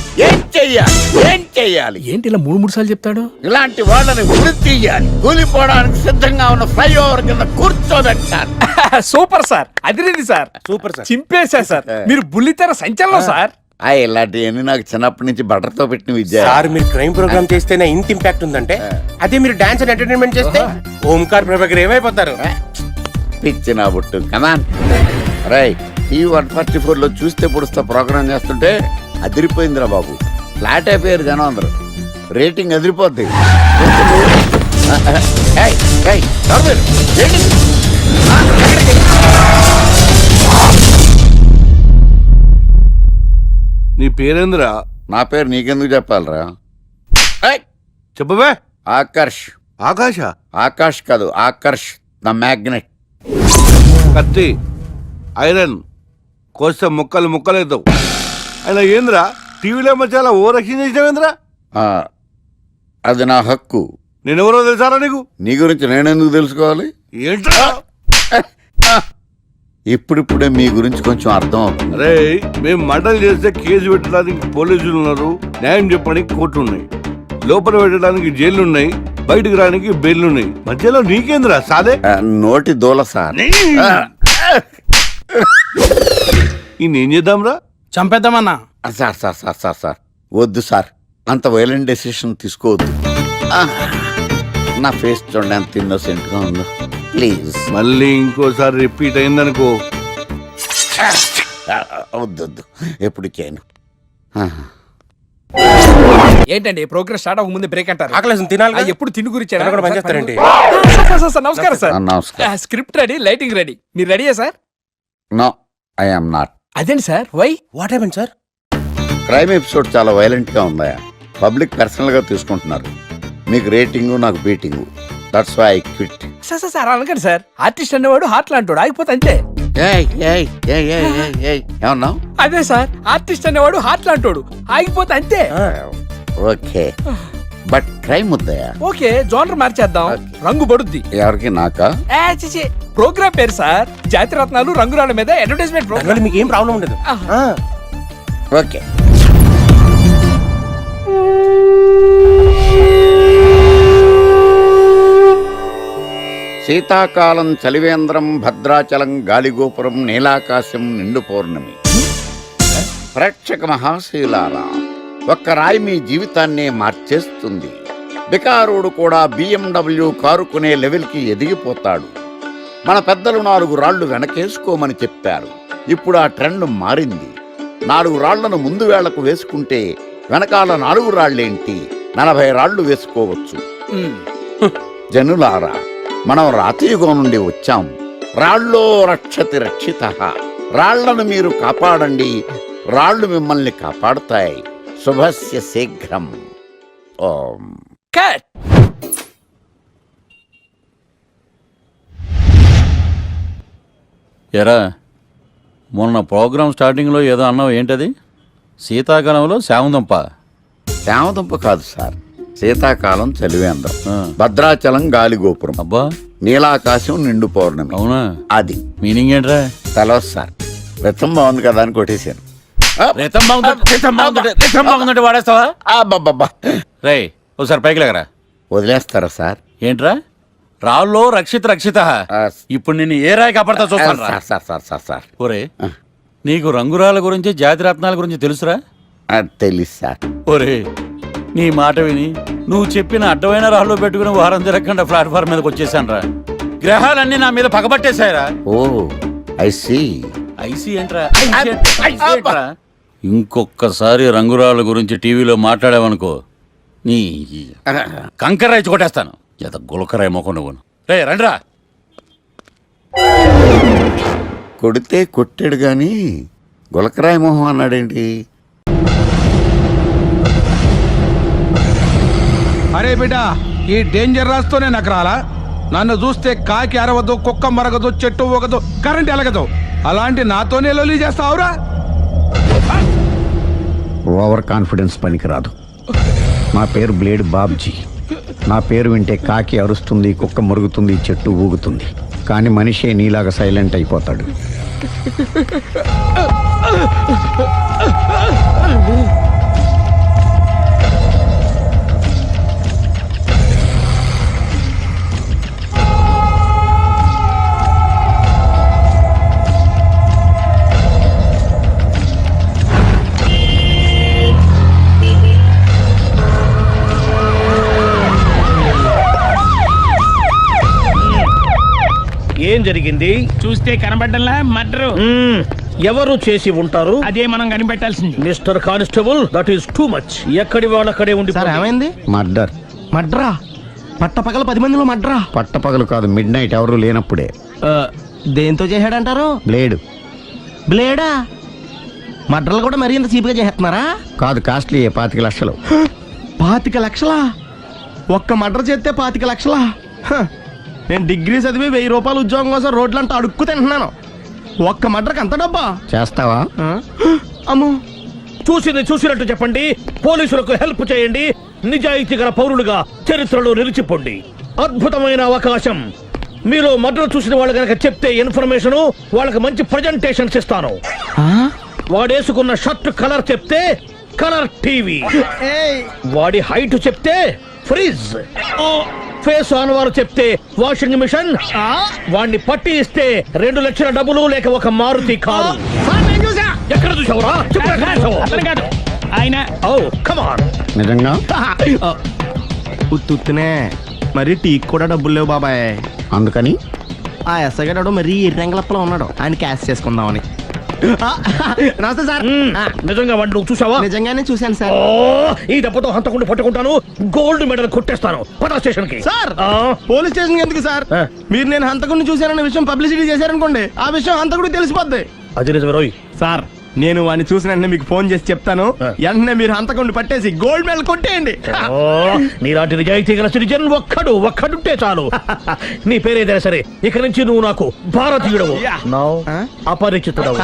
ఏంటి ఇలా 3 సార్లు చెప్తాడు? ఇలాంటి వాళ్ళని ఉరి తీయాలి. కూలిపోవడానికి సిద్ధంగా ఉన్న ఫ్లైఓవర్ కింద కూర్చోబెట్టాలి. సూపర్ సార్, అదిరింది సార్. Super sir. చింపేశా సార్. మీరు బుల్లితెర సంచలనం సార్. ఇలాంటివన్నీ నాకు చిన్నప్పటి నుంచి బట్టర్తో పెట్టిన విద్య. సార్, మీరు క్రైమ్ ప్రోగ్రామ్ చేస్తేనే ఇంత ఇంపాక్ట్ ఉందంటే, అదే మీరు డాన్స్ అండ్ ఎంటర్టైన్మెంట్ చేస్తే ఓంకార్ ప్రభాకర్ ఏమైపోతారు? పిచ్చి నా బుట్టు. కమాన్ రై. టీవీ 144 లో చూస్తే పొడుస్తా ప్రోగ్రామ్ చేస్తుంటే అదిరిపోయిందిరా బాబు. ఫ్లాట్ అయిపోయారు జనం అందరూ. రేటింగ్ అదిరిపోద్ది. నీ పేరేంద్రా? నా పేరు నీకెందుకు చెప్పాలరా? చెప్పవే. ఆకర్ష్. ఆకాశ? ఆకాష్ కాదు, ఆకర్ష్ ద మ్యాగ్నెట్. కత్తి, ఐరన్ కోస్తే ముక్కలు ముక్కలేద్దావు. అయినా ఏంద్రా టీవీలో మధ్య ఓ రక్షణ చేసినావేంద్రా? అది నా హక్కు. నేనెవరో తెలుసారా నీకు? నీ గురించి నేనెందుకు తెలుసుకోవాలి? ఏంట్రా? ఇప్పుడిప్పుడే మీ గురించి కొంచెం అర్థం అవుతుంది. అరే, మేము మర్డర్ చేస్తే కేసు పెట్టడానికి పోలీసులు ఉన్నారు, న్యాయం చెప్పడానికి కోర్టు ఉన్నాయి, లోపల పెట్టడానికి జైలు ఉన్నాయి, బయటకు రానికి బెయిల్ ఉన్నాయి. మధ్యలో నీకేంద్రా సాదే? నోటి దూల సార్. ఏం చేద్దాంరా? చంపేద్దామన్నా. Sir sir sir sir sir వద్దు సార్, అంత వైలెంట్ డెసిషన్ తీసుకోవద్దు. నా ఫేస్ చూడండి ఎంత ఇన్నోసెంట్ గా ఉందో. ప్లీజ్. మళ్ళీ ఇంకోసారి రిపీట్ అయిందనుకో. వద్దు, ఎప్పుడు చేయను. ఏంటండి ప్రోగ్రెస్ స్టార్ట్ అవ్వక ముందు బ్రేక్ అంటారు? ఆకలేసం తినాలి కదా? ఎప్పుడు తిని గురించి తినకుండా పని చేస్తారేంటి? నమస్కారం సార్. నమస్కారం. Script ready, lighting ready. మీరు రెడీయా sir? No, I am not. అదేంటి sir, why? What happen sir? Crime episode చాలా వైలెంట్ గా ఉందా, పబ్లిక్ పర్సనల్ గా తీసుకుంటున్నారు. మీకు రేటింగ్, నాకు beating. That's why I quit. Sir అనకండి సార్. ఆర్టిస్ట్ అనేవాడు హార్ట్ లాంటాడు, ఆగిపోతే అంతే. ఏమన్నావు? అదే సార్, ఆర్టిస్ట్ అనేవాడు హార్ట్ లాంటాడు, ఆగిపోతే అంతే. ఓకే, బట్ క్రైమ్ వద్దయా? ఓకే, జోనర్ మార్చేద్దాం. రంగు పడుద్ది. ఎవరికి? నాకా? ప్రోగ్రామ్ పేరు సార్ జాతి రత్నాలు రంగురాళ్ళ మీద అడ్వర్టైజ్మెంట్ ప్రోగ్రామ్. మీకు ఏం ప్రాబ్లం ఉండదు. ఓకే. శీతాకాలం చలివేంద్రం, భద్రాచలం గాలిగోపురం, నీలాకాశం, నిండు పౌర్ణమి. ప్రేక్షక మహాశయులారా, ఒక్క రాయి మీ జీవితాన్నే మార్చేస్తుంది. బికారుడు కూడా BMW కారు కొనే లెవెల్కి ఎదిగిపోతాడు. మన పెద్దలు 4 రాళ్లు వెనకేసుకోమని చెప్పారు. ఇప్పుడు ఆ ట్రెండ్ మారింది. 4 రాళ్లను ముందు వేళ్లకు వేసుకుంటే వెనకాల 4 రాళ్లేంటి, 40 రాళ్లు వేసుకోవచ్చు. జనులారా, మనం రాతియుగం నుండి వచ్చాం. రాళ్ళో రక్షతి రక్షితః. రాళ్లను మీరు కాపాడండి, రాళ్లు మిమ్మల్ని కాపాడుతాయి. శుభస్య శీఘ్రం. ఓం. కట్. ఎరా, మొన్న ప్రోగ్రామ్ స్టార్టింగ్లో ఏదో అన్నావు, ఏంటది? శీతాకాలంలో శామదుంప. శామదుంప కాదు సార్, శీతాకాలం చలివేంద్రం, భద్రాచలం గాలిగోపురం, అబ్బా, నీలాకాశం, నిండు పౌర్ణమి. అవునా? అది మీనింగ్ ఏంట్రా? తెలవదు సార్, రతం బాగుంది కదా అని కొట్టేశాను. వాడేస్తావా? అబ్బబ్బబ్బా. రే, ఒకసారి పైకి లేకరా. వదిలేస్తారా సార్? ఏంట్రా? రాళ్ళో రక్షిత. ఇప్పుడు నిన్ను ఏ రాయి కాపాడతా చూస్తాను. సార్ ఒరే, నీకు రంగురాల గురించి, జాతి రత్నాల గురించి తెలుసురా? తెలుసు సార్. ఒరే, నీ మాట విని నువ్వు చెప్పిన అడ్డమైన రాళ్ళు పెట్టుకుని వారం తిరగకుండా ప్లాట్ఫామ్ మీదకి వచ్చేసాను రా. గ్రహాలన్నీ నా మీద పగబట్టేశాయరా. ఓ, ఐ సీ. ఐసీ ఏంట్రా? ఇంకొక్కసారి రంగురాళ్ళ గురించి టీవీలో మాట్లాడావనుకో, నీ కంకర్రాయి కొట్టేస్తాను. ఎంత గులకరాయి మొక్క నువ్వు. రే రండ్రా. కొడితే కొట్టాడు గాని గులకరాయి మొహం అన్నాడేంటి? అరే బిడ్డ, ఈ డేంజర్ రాస్తూనే నాకు రాలా? నన్ను చూస్తే కాకి అరవదు, కుక్క మరగదు, చెట్టు ఊగదు, కరెంట్ ఎలగదు. అలాంటి నాతోనే లొల్లి చేస్తావురా? ఓవర్ కాన్ఫిడెన్స్ పనికిరాదు. నా పేరు బ్లేడ్ బాబ్జీ. నా పేరు వింటే కాకి అరుస్తుంది, కుక్క మురుగుతుంది, చెట్టు ఊగుతుంది. కానీ మనిషే నీలాగా సైలెంట్ అయిపోతాడు. ఏం జరిగింది? చూస్తే కనబడ్డంలా మర్డరు. ఎవరు చేసి ఉంటారు? అదే మనం కనిపెట్టాల్సింది. Mister constable, that is too much. ఎక్కడి వాళ్ళక్కడే ఉండి. ఏమైంది? మర్డర్. మడ్రా? పట్టపగల 10 మందిలో మడ్రా? పట్టపగలు కాదు, మిడ్ నైట్ ఎవరు లేనప్పుడే. దేంతో చేశాడంటారు? బ్లేడ్. బ్లేడా? మడ్రలు కూడా మరీ ఇంత చీప్గా చేస్తున్నారా? కాదు, కాస్ట్లీ. 25 లక్షలు. 25 లక్షలా? ఒక్క మడ్ర చేస్తే 25 లక్షలా? నేను డిగ్రీ చదివి 1000 రూపాయలు ఉద్యోగం కోసం రోడ్లంతా అడుక్కు తింటున్నాను. ఒక్క మడ్రకు అంత డబ్బా? చేస్తావా? అమ్మో. చూసింది చూసినట్టు చెప్పండి, పోలీసులకు హెల్ప్ చేయండి, నిజాయితీ గల పౌరులుగా చరిత్రలో నిలిచిపోండి. అద్భుతమైన అవకాశం. మీరు మడ్ర చూసిన వాళ్ళు కనుక చెప్తే ఇన్ఫర్మేషన్, వాళ్ళకి మంచి ప్రజెంటేషన్స్ ఇస్తాను. వాడేసుకున్న షర్ట్ కలర్ చెప్తే కలర్ టీవీ, వాడి హైట్ చెప్తే ఫ్రిజ్, ఫేస్ ఆన్ వారు చెప్తే వాషింగ్ మిషన్, వాడిని పట్టి ఇస్తే 2 లక్షల డబ్బులు లేక ఒక మారుతి కారు. ఎక్కడ చూసావురా? ఆయన నిజంగా ఉత్తునే. మరి టీకి కూడా డబ్బులు లేవు బాబాయ్. అందుకని ఆ ఎస్ఐ గారు మరీ ఎర్రంగలప్పలో ఉన్నాడు, ఆయన క్యాష్ చేసుకుందామని. నమస్తే సార్. నిజంగా వాడిని నువ్వు చూసావా? నిజంగానే చూశాను సార్. ఈ దెబ్బతో హంతకుండా పట్టుకుంటాను, గోల్డ్ మెడల్ కొట్టేస్తాను. పటా స్టేషన్ కి. సార్ పోలీస్ స్టేషన్ ఎందుకు సార్? మీరు నేను హంతకుడిని చూశానన్న విషయం పబ్లిసిటీ చేశారనుకోండి, ఆ విషయం హంతకుడికి తెలిసిపోద్ది. అది నిజమే రోయ్. సార్ నేను వాడిని చూసిన వెంటనే మీకు ఫోన్ చేసి చెప్తాను, వెంటనే మీరు హంతకుడిని పట్టేసి గోల్డ్ మెడల్ కొట్టేయండి. నీలాంటి నిజాయితీ గల సిటిజన్ ఒక్కడుంటే చాలు. నీ పేరేదైనా సరే, ఇక నుంచి నువ్వు నాకు భారతీయుడవు, అపరిచితుడవు.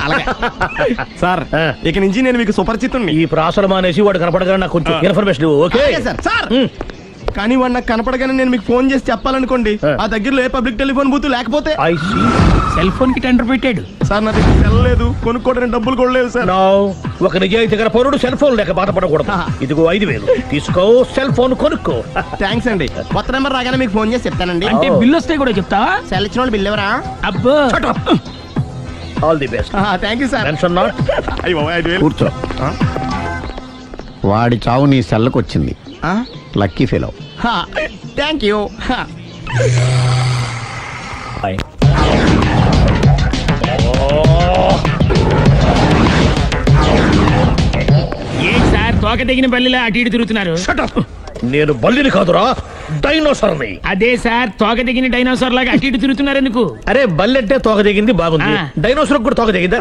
సార్ ఇక నుంచి నేను మీకు సుపరిచితుణ్ణి. ఈ ప్రాసలు మానేసి వాడు కనపడగా నాకు కొంచెం ఇన్ఫర్మేషన్ ఇవ్వు, ఓకే? సార్ కానీ వాడు నాకు కనపడగానే నేను మీకు ఫోన్ చేసి చెప్పాలనుకోండి, ఆ దగ్గరలో ఏ పబ్లిక్ టెలిఫోన్ బూత్ లేకపోతే సెల్ ఫోన్ కి టెండర్ పెట్టాడు సార్. నా దగ్గర వెళ్ళలేదు, కొనుక్కోవడానికి డబ్బులు కూడా లేవు సార్. ఒక నిజాయితీ గల పౌరుడు సెల్ ఫోన్ లేక బాధపడకూడదు. ఇదిగో 5,000 తీసుకో, సెల్ ఫోన్ కొనుక్కో. థ్యాంక్స్ అండి. కొత్త నెంబర్ రాగానే మీకు ఫోన్ చేసి చెప్తానండి. అంటే బిల్ వస్తే కూడా చెప్తావా? సెల్ ఇచ్చిన వాళ్ళు బిల్ ఎవరా? అబ్బో all the best. Thank you sir. Tension not. కూర్చో. వాడి చావు నీ సెల్లకు వచ్చింది. Lucky fellow. Thank you. A sir తోక తెగిన బల్లిలా అటు ఇటు తిరుగుతున్నారు? నేను బల్లిని కాదురా, డైనోసార్ని. అదే సార్ తోక తెగిన డైనోసార్ లాగా అటు ఇటు తిరుగుతున్నారు ఎందుకు? అరే బల్లెట్టే తోక దిగింది బాగుంది, డైనోసార్ కూడా తోక దిగిందా?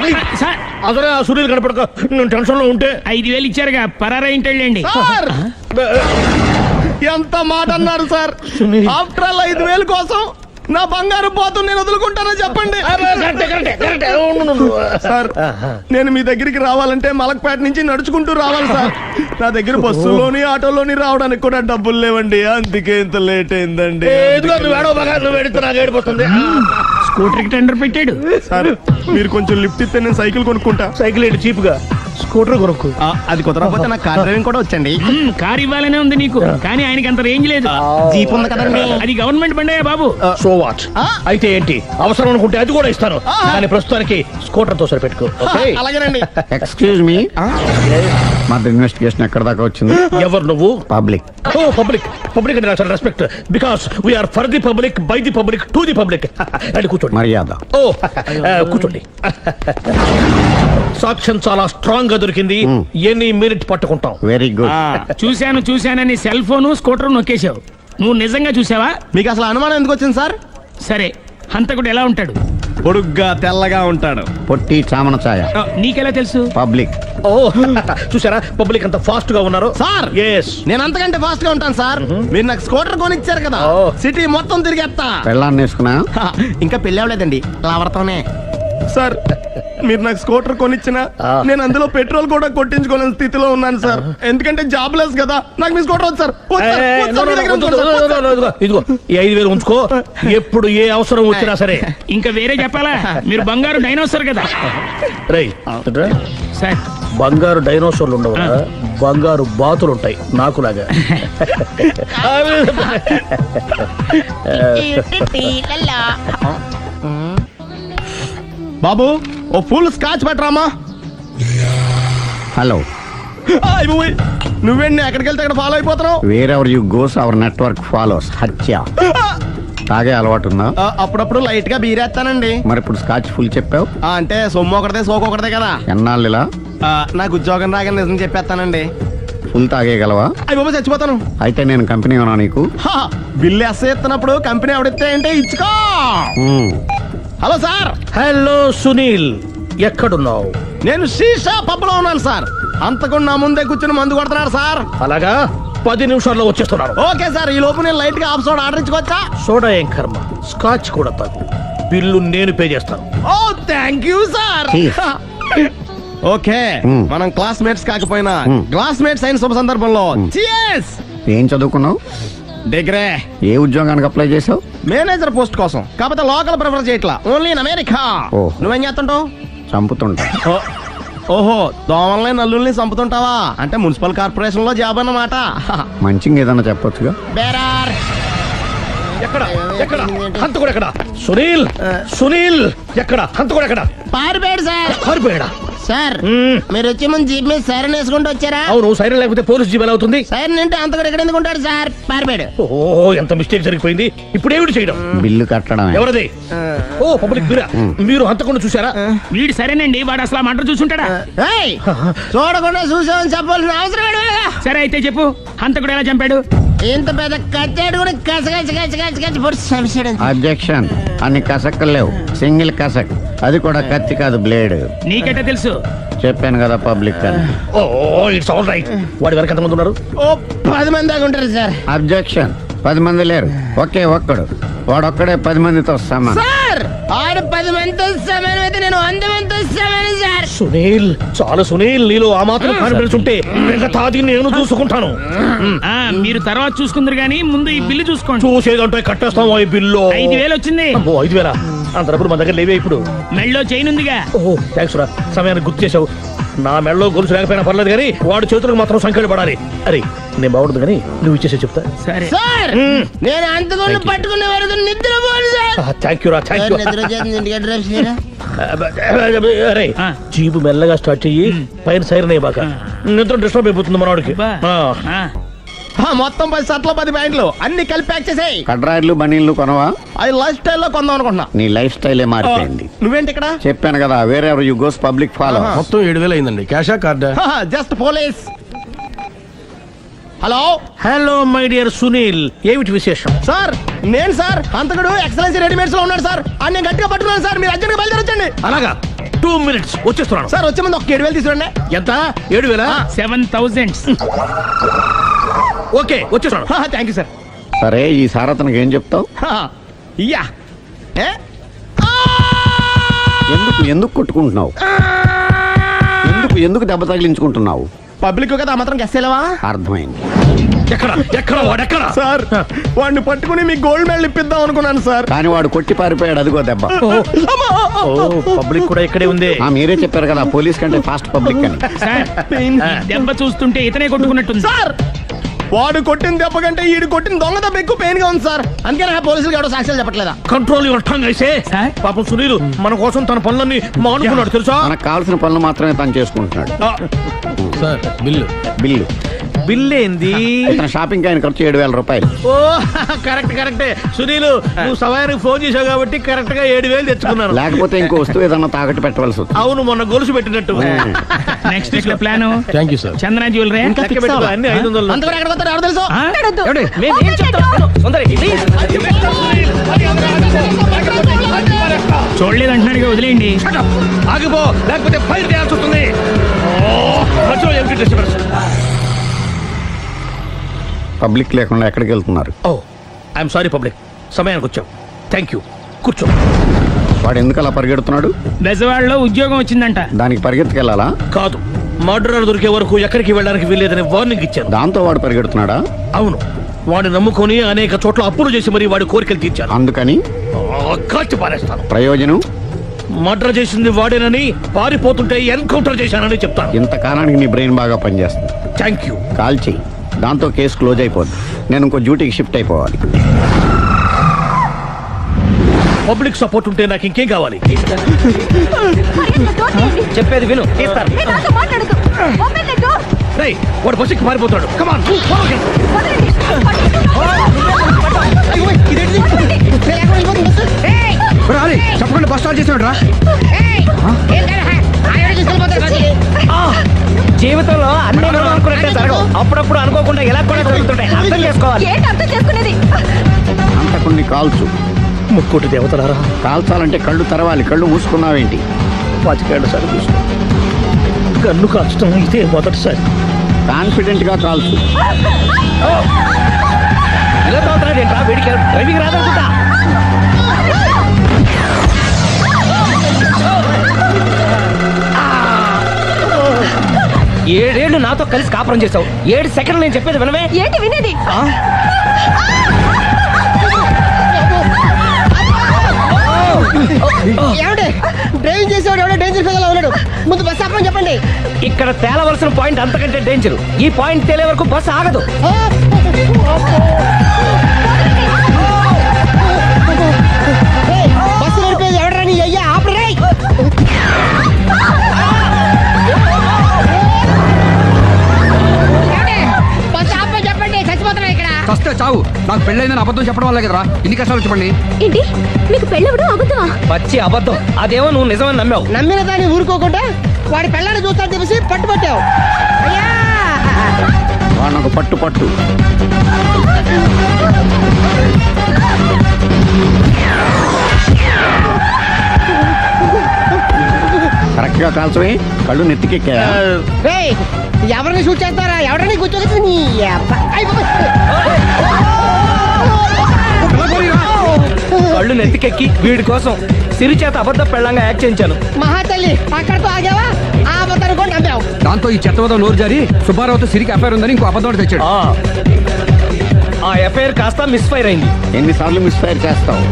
అసలే ఆ సూర్యులు కనపడక నేను టెన్షన్ లో ఉంటే 5,000 ఇచ్చారుగా, పరారా ఇంటండి. ఎంత మాట అన్నారు సార్? ఆఫ్టర్ ఆల్ 5,000 కోసం నా బంగారు పోతు నేను వదులుకుంటానో చెప్పండి సార్. నేను మీ దగ్గరికి రావాలంటే మలక్పేట నుంచి నడుచుకుంటూ రావాలి సార్. నా దగ్గర బస్సులోని ఆటోలోని రావడానికి కూడా డబ్బులు లేవండి, అందుకే ఇంత లేట్ అయిందండి. స్కూటర్ కి టెండర్ పెట్టాడు సార్. మీరు కొంచెం లిఫ్ట్ ఇస్తే నేను సైకిల్ కొనుక్కుంటా. సైకిల్ ఏంటి చీప్ గా, స్కూటర్ కొనుక్కు. అది కుదరకపోతే నాకు కార్ డ్రైవింగ్ కూడా వచ్చండి. కార్ ఇవ్వాలనే ఉంది నీకు, కానీ ఆయనకి అంత రేంజ్ లేదు. జీప్ ఉంది కదండి. అది గవర్నమెంట్ బండయా బాబు. So what? అయితే ఏంటి, అవసరం అనుకుంటే అది కూడా ఇస్తాను, కానీ ప్రస్తుతానికి స్కూటర్ తో సరిపెట్టుకో. అలాగేనండి. ఎక్స్క్యూజ్ మీ, మా ఇన్వెస్టిగేషన్ ఎక్కడ దాకా వచ్చింది? ఎవరు నువ్వు? పబ్లిక్. ఓ పబ్లిక్. పబ్లిక్ అంటే నాకు respect, because we are for the public, by the public, to the public. అని కూర్చోండి. మర్యాద. ఓ కూర్చోండి. సాక్ష్యం చాలా స్ట్రాంగ్ గా దొరికింది, ఎన్ని మినిట్ పట్టుకుంటాం. Very good. చూశానని సెల్ ఫోన్ స్కూటర్ నొక్కేశావు. నువ్వు నిజంగా చూసావా? మీకు అసలు అనుమానం ఎందుకు వచ్చింది సార్? సరే, హంతకుడు ఎలా ఉంటాడు? పొడుగ్గా తెల్లగా ఉంటాడు. పొట్టి చామన ఛాయ. నీకెలా తెలుసు? పబ్లిక్. ఓ చూసారా పబ్లిక్ అంత ఫాస్ట్ గా ఉన్నారు సార్. ఎస్, నేను అంతకంటే ఫాస్ట్ గా ఉంటాను సార్. మీరు నాకు స్కూటర్ కొనిచ్చారు కదా, సిటీ మొత్తం తిరిగేస్తా. పెళ్ళాన్ని వేసుకున్నా? ఇంకా పెళ్ళి అవ్వలేదండి, లావర్తోనే. సార్ మీరు నాకు స్కూటర్ కొనిచ్చిన నేను అందులో పెట్రోల్ కూడా కొట్టించుకోలేని స్థితిలో ఉన్నాను సార్. ఎందుకంటే జాబ్ లెస్ కదా, నాకు మీ స్కూటర్ వద్దు సార్. ఇదిగో ఈ 5,000 ఉంచుకో, ఎప్పుడు ఏ అవసరం వచ్చినా సరే. ఇంకా వేరే చెప్పాలా? మీరు బంగారు డైనోసార్ కదా. రేయ్ సార్, బంగారు డైనోసార్లు ఉండవు, బంగారు బాతులు ఉంటాయి నాకులాగా. బాబు ఓ ఫుల్ స్కాచ్ పెట్టరామా. హలో. నువ్వేండి ఎక్కడికి వెళ్తే అక్కడ ఫాలో అయిపోతున్నావు? Wherever you goes our network follows. హత్య. తాగే అలవాటు ఉందా? అప్పుడప్పుడు లైట్ గా బీరేస్తానండి. మరి ఇప్పుడు స్కాచ్ ఫుల్ చెప్పావు అంటే సొమ్ము ఒకటిదే సోకు ఒకటిదే కదా. ఎన్నాళ్ళు ఇలా? నాకు ఉద్యోగం రాగానే నిజం చెప్పేస్తానండి. ఫుల్ తాగేయగలవా? అయ్యి బాబు చచ్చిపోతాను. అయితే నేను కంపెనీ ఉన్నా నీకు? బిల్లు ఎస్ఐ ఎత్తున్నప్పుడు కంపెనీ ఎవడితే అంటే ఇచ్చుకో. Hello sir. హలో సునీల్, ఎక్కడున్నావు? నేను శీషా పబ్ లో ఉన్నాను సార్. అంతకుండా నా ముందే కూర్చుని మందు కొడుతున్నాడు సార్. అలాగా, 10 నిమిషాల్లో వచ్చేస్తున్నారు. Okay sir. ఈ లోపు నేను లైట్ గా హాఫ్ సోడా ఆర్డర్ ఇచ్చుకోవచ్చా? సోడా ఏం కర్మ, స్కాచ్ కూడా తాగు. బిల్లు నేను పే చేస్తాను. ఓ థ్యాంక్ యూ సార్. ఓకే, మనం క్లాస్మేట్స్ కాకపోయినా క్లాస్మేట్స్ అయిన శుభ సందర్భంలో చియర్స్. ఏం చదువుకున్నావు? డిగ్రీ. ఏ ఉద్యోగానికి అప్లై చేసావు? మేనేజర్ పోస్ట్ కోసం. కాకపోతే లోకల్ ప్రిఫర్ చేయట్లా, ఓన్లీ ఇన్ అమెరికా. నువ్వేం చేస్తుంటావు? చంపుతుంటా. ఓహో, దోమల్ని నల్లుల్ని చంపుతుంటావా? అంటే మున్సిపల్ కార్పొరేషన్ లో జాబ్ అన్నమాట. మంచిగా ఏదన్నా చెప్పొచ్చుగా. బేరార్. ఎక్కడ ఎక్కడ హంతకుడు ఎక్కడ? సునీల్, సునీల్ ఎక్కడ? హంతకుడు ఎక్కడ? పారిపోయాడు సార్. పారిపోయాడా? సార్ మీరు వచ్చే ముందు జీప్ మీద సైరన్ వేసుకుంటూ వచ్చారా? అవును, సైరన్ లేకపోతే పోలీస్ జీవన్ అవుతుంది. సైరన్ అంటే అంత కూడా ఎక్కడ ఎందుకు ఉంటాడు సార్? పారిపోయాడు. ఓ ఎంత మిస్టేక్ జరిగిపోయింది. ఇప్పుడు ఏమిటి చేయడం? బిల్లు కట్టడమే. ఎవరది? ఓ పబ్లిక్ మీరు హంతకుండా చూసారా? వీడు సరేనండి, వాడు అసలు మంట చూసుంటాడా? ఏయ్, చూడకుండా చూసామని చెప్పాల్సిన అవసరం ఏంటి? సరే అయితే చెప్పు, హంతకుడు ఎలా చంపాడు? ఇంత పెద్ద కచ్చాడు కూడా కచ్చ పొడి సమస్య. అబ్జెక్షన్. అన్ని కసక్కలు లేవు, సింగిల్ కసక్. అది కూడా కత్తి కాదు, బ్లేడ్. నీకెట్టా తెలుసు? చెప్పాను కదా పబ్లిక్ అని. Oh it's all right. వాడి వరకు ఎంతమంది ఉన్నారు? ఓ 10 మంది దాకా ఉంటారు సార్. అబ్జెక్షన్. 10 మంది లేరు, ఒకే ఒక్కడు. వాడొక్కడే 10 మందితో సమానం. సార్ ఆడు 10 మందితో సమానం అయితే నేను 100 మందితో సమానం సార్. సునీల్, చాలా సునీల్, నీలో ఆ మాత్రం కాన్ఫిడెన్స్ ఉంటే మిగతాది నేను చూసుకుంటాను. మీరు తర్వాత చూసుకుందరు గానీ ముందు ఈ బిల్లు చూసుకోండి. చూసేదంటే కట్టేస్తాం. ఈ బిల్లు 5,000 వచ్చింది. 5,000 అంత డబ్బులు మన దగ్గర లేవే ఇప్పుడు. మెళ్ళో చైన్ ఉందిగా. ఓహో థ్యాంక్స్ రా, సమయానికి గుర్తు చేసావు. నా మెడలో గొలుసు లేకపోయినా పర్లేదు కానీ వాడి చేతులకు మాత్రం సంఖ్యలు పడాలి. అరే నేను బాగుంటుంది కానీ నువ్వు ఇచ్చేసే చెప్తా. సరే సార్ నేను అంతకుండా పట్టుకునే వరకు నిద్రపోను సార్. థ్యాంక్ యూ రా, థ్యాంక్ యూ. నిద్ర చేస్తుంది ఇంటికి అడ్రస్ చేయరా? అరే జీపు మెల్లగా స్టార్ట్ చెయ్యి, పైన సైరన్ అయ్యాక నిద్ర డిస్టర్బ్ అయిపోతుంది మనవాడికి. మొత్తం 10 షర్ట్లు 10 ప్యాంట్లు అన్ని కలిపి ప్యాక్ చేసేయ్. కడ్రాయిలు బనీళ్లు కొనవా? అది లైఫ్ స్టైల్లో కొందాం అనుకుంటున్నా. నీ లైఫ్ స్టైలే మారిపోయింది. నువ్వేంటి ఇక్కడ? చెప్పాను కదా, వేరే ఎవరు యు గోస్ పబ్లిక్ ఫాలో. మొత్తం 7,000 అయిందండి. క్యాషా కార్డా? Just police. Hello hello my dear Sunil, ఏమిటి విశేషం? సార్ నేను సార్ అంతకుడు ఎక్సలెన్సీ రెడీమేడ్స్ లో ఉన్నాడు సార్. అని నేను గట్టిగా పట్టుకున్నాను సార్. మీరు అర్జెంట్గా బయలుదేరొచ్చండి. అలాగా 2 minutes వచ్చేస్తున్నాను సార్. వచ్చే ముందు ఒక 7,000 తీసుకురండి. ఎంత? 7,000? 7,000. ఓకే వచ్చేస్తున్నాను. Thank you sir. సరే ఈ సారతనకి ఏం చెప్తావు? యా ఎందుకు కొట్టుకుంటున్నావు? ఎందుకు దెబ్బ తగిలించుకుంటున్నావు? పబ్లిక్ కదా మాత్రం గెస్సేలేవా? అర్థమైంది. ఎక్కడ వాడెక్కడ? సార్ వాడిని పట్టుకుని మీ గోల్డ్ మెడల్ ఇప్పిద్దాం అనుకున్నాను సార్. కానీ వాడు కొట్టి పారిపోయాడు, అదిగో దెబ్బ. పబ్లిక్ కూడా ఇక్కడే ఉంది. మీరే చెప్పారు కదా పోలీస్ కంటే ఫాస్ట్ పబ్లిక్ అని. దెబ్బ చూస్తుంటే ఇతనే కొట్టుకున్నట్టుంది సార్. వాడు కొట్టిన దెబ్బ కంటే ఈడు కొట్టిన దొంగ దెబ్బ ఎక్కువ పెయిన్ గా ఉంది సార్. అందుకే పోలీసులు ఎవడో సాక్ష్యాలు చెప్పట్లేదా? కంట్రోల్ యువర్ టంగ్ అయితే. పాపం సునీల్ మన కోసం తన పనులన్నీ మానుకున్నాడు తెలుసా? మనకు కావాల్సిన పనులు మాత్రమే తను చేసుకుంటున్నాడు. సార్ బిల్లు బిల్ ఏంది? షాపింగ్ ఆయన ఖర్చు 7,000 రూపాయలు. ఓ కరెక్టే సునీల్, నువ్వు సమయానికి ఫోన్ చేసావు కాబట్టి కరెక్ట్ గా 7,000 తెచ్చుకున్నాను. లేకపోతే ఇంకో వస్తువు ఏదన్నా తాకట్టు పెట్టవలసి వస్తుంది. అవును, మొన్న గొలుసు పెట్టినట్టు. నెక్స్ట్ వీక్ లో plan. Thank you sir. Chandana jewellery లెక్క పెట్టుకో, అన్ని 500. అంతవరకు ఎక్కడ పోతారు ఎవరు తెలుసు? చూడలేదంటున్నాడు, వదిలేయండి. ఆగిపో, లేకపోతే ఫైర్ చేయాల్సి వస్తుంది. పబ్లిక్ లేకుండా ఎక్కడికి వెళ్తున్నారు? ఓ ఐఎమ్ సారీ పబ్లిక్, సమయానికి వచ్చావు. థ్యాంక్ యూ, కూర్చో. వాడు ఎందుకు అలా పరిగెడుతున్నాడు? బెజవాడలో ఉద్యోగం వచ్చిందంట. దానికి పరిగెత్తుకెళ్ళాలా? కాదు, మర్డరర్ దొరికే వరకు ఎక్కడికి వెళ్ళడానికి వీల్లేదని వార్నింగ్ ఇచ్చాను. దాంతో వాడు పరిగెడుతున్నాడా? అవును, వాడిని నమ్ముకొని అనేక చోట్ల అప్పులు చేసి మరి వాడి కోరికలు తీర్చాను. అందుకని కాల్చి పారేస్తాను. ప్రయోజనం? మర్డర్ చేసింది వాడేనని, పారిపోతుంటే ఎన్కౌంటర్ చేశానని చెప్తాను. ఇంతకాలానికి నీ బ్రెయిన్ బాగా పనిచేస్తుంది. Thank you. కాల్ చెయ్యి, దాంతో కేసు క్లోజ్ అయిపోద్ది. నేను ఇంకో డ్యూటీకి షిఫ్ట్ అయిపోవాలి. పబ్లిక్ సపోర్ట్ ఉంటే నాకు ఇంకేం కావాలి? చెప్పేది విను. రేయ్, వాడు బస్సుకి పారిపోతాడు. కమాన్ చెప్పకుండా బస్ స్టార్ట్ చేసాడు రా. జీవితంలో అన్ని మనం అనుకున్నట్టే జరగవు. అప్పుడప్పుడు అనుకోకుండా ఎలా కూడా జరుగుతుంటాయి. అర్థం చేసుకోవాలి. అంతకుని కాల్చు. ముక్కోటి దేవతలారా, కాల్చాలంటే కళ్ళు తెరవాలి. కళ్ళు మూసుకున్నావేంటి? 25 ఏళ్ల సార్ చూసుకో. గన్ను కాల్చడం ఇదే మొదటిసారి. కాన్ఫిడెంట్ గా కాల్చు. ఇలా తోతున్నాడు ఏంట్రా? వీడికి డ్రైవింగ్ రాదనుకుంటా. ఏడేళ్లు నాతో కలిసి కాపురం చేసావు. 7 సెకండ్లు నేను చెప్పేది వినవే. ఏంటి వినేది? డ్రైవింగ్ చేసేవాడు ఎవడో డేంజర్ ఫీల్ ఉన్నాడు. ముందు బస్ ఆపమని చెప్పండి. ఇక్కడ తేలవలసిన పాయింట్ అంతకంటే డేంజర్. ఈ పాయింట్ తేలే వరకు బస్సు ఆగదు. బస్సు నడిపేది ఎవడరా? నీ అయ్యా ఆపరే. పెళ్ళైందని అబద్ధం చెప్పడం వల్ల కదరా ఇన్ని కష్టాలు చెప్పండి. ఏంటి మీకు పెళ్ళవడం అబద్ధమా? పచ్చి అబద్ధం. అదేమో నువ్వు నిజమని నమ్మావు. నమ్మిన దాన్ని ఊరుకోకుండా వాడి పెళ్ళాన్ని చూస్తాను తెలిసి పట్టుబట్టావు. వాళ్ళకు పట్టు పట్టు. కరెక్ట్ గా కాల్చమే, కళ్ళు నెత్తికెక్కా. ఎవరిని షూట్ చేస్తారా? ఎవరిని కూర్చోగచ్చు. కళ్ళు నెత్తికెక్కి వీడి కోసం సిరి చేత అబద్ధ పెళ్ళంగా యాక్ట్ చేయించాను. మహాతల్లి అక్కడతో ఆగావా? ఆ అబద్ధాన్ని కూడా నమ్మావు. దాంతో ఈ చెత్తవతో నోరు జారి సుబ్బారావుతో సిరికి అఫైర్ ఉందని ఇంకో అబద్ధం తెచ్చాడు. ఆ ఎఫ్ఐఆర్ కాస్త మిస్ఫైర్ అయింది. ఎన్నిసార్లు మిస్ఫైర్ చేస్తావు?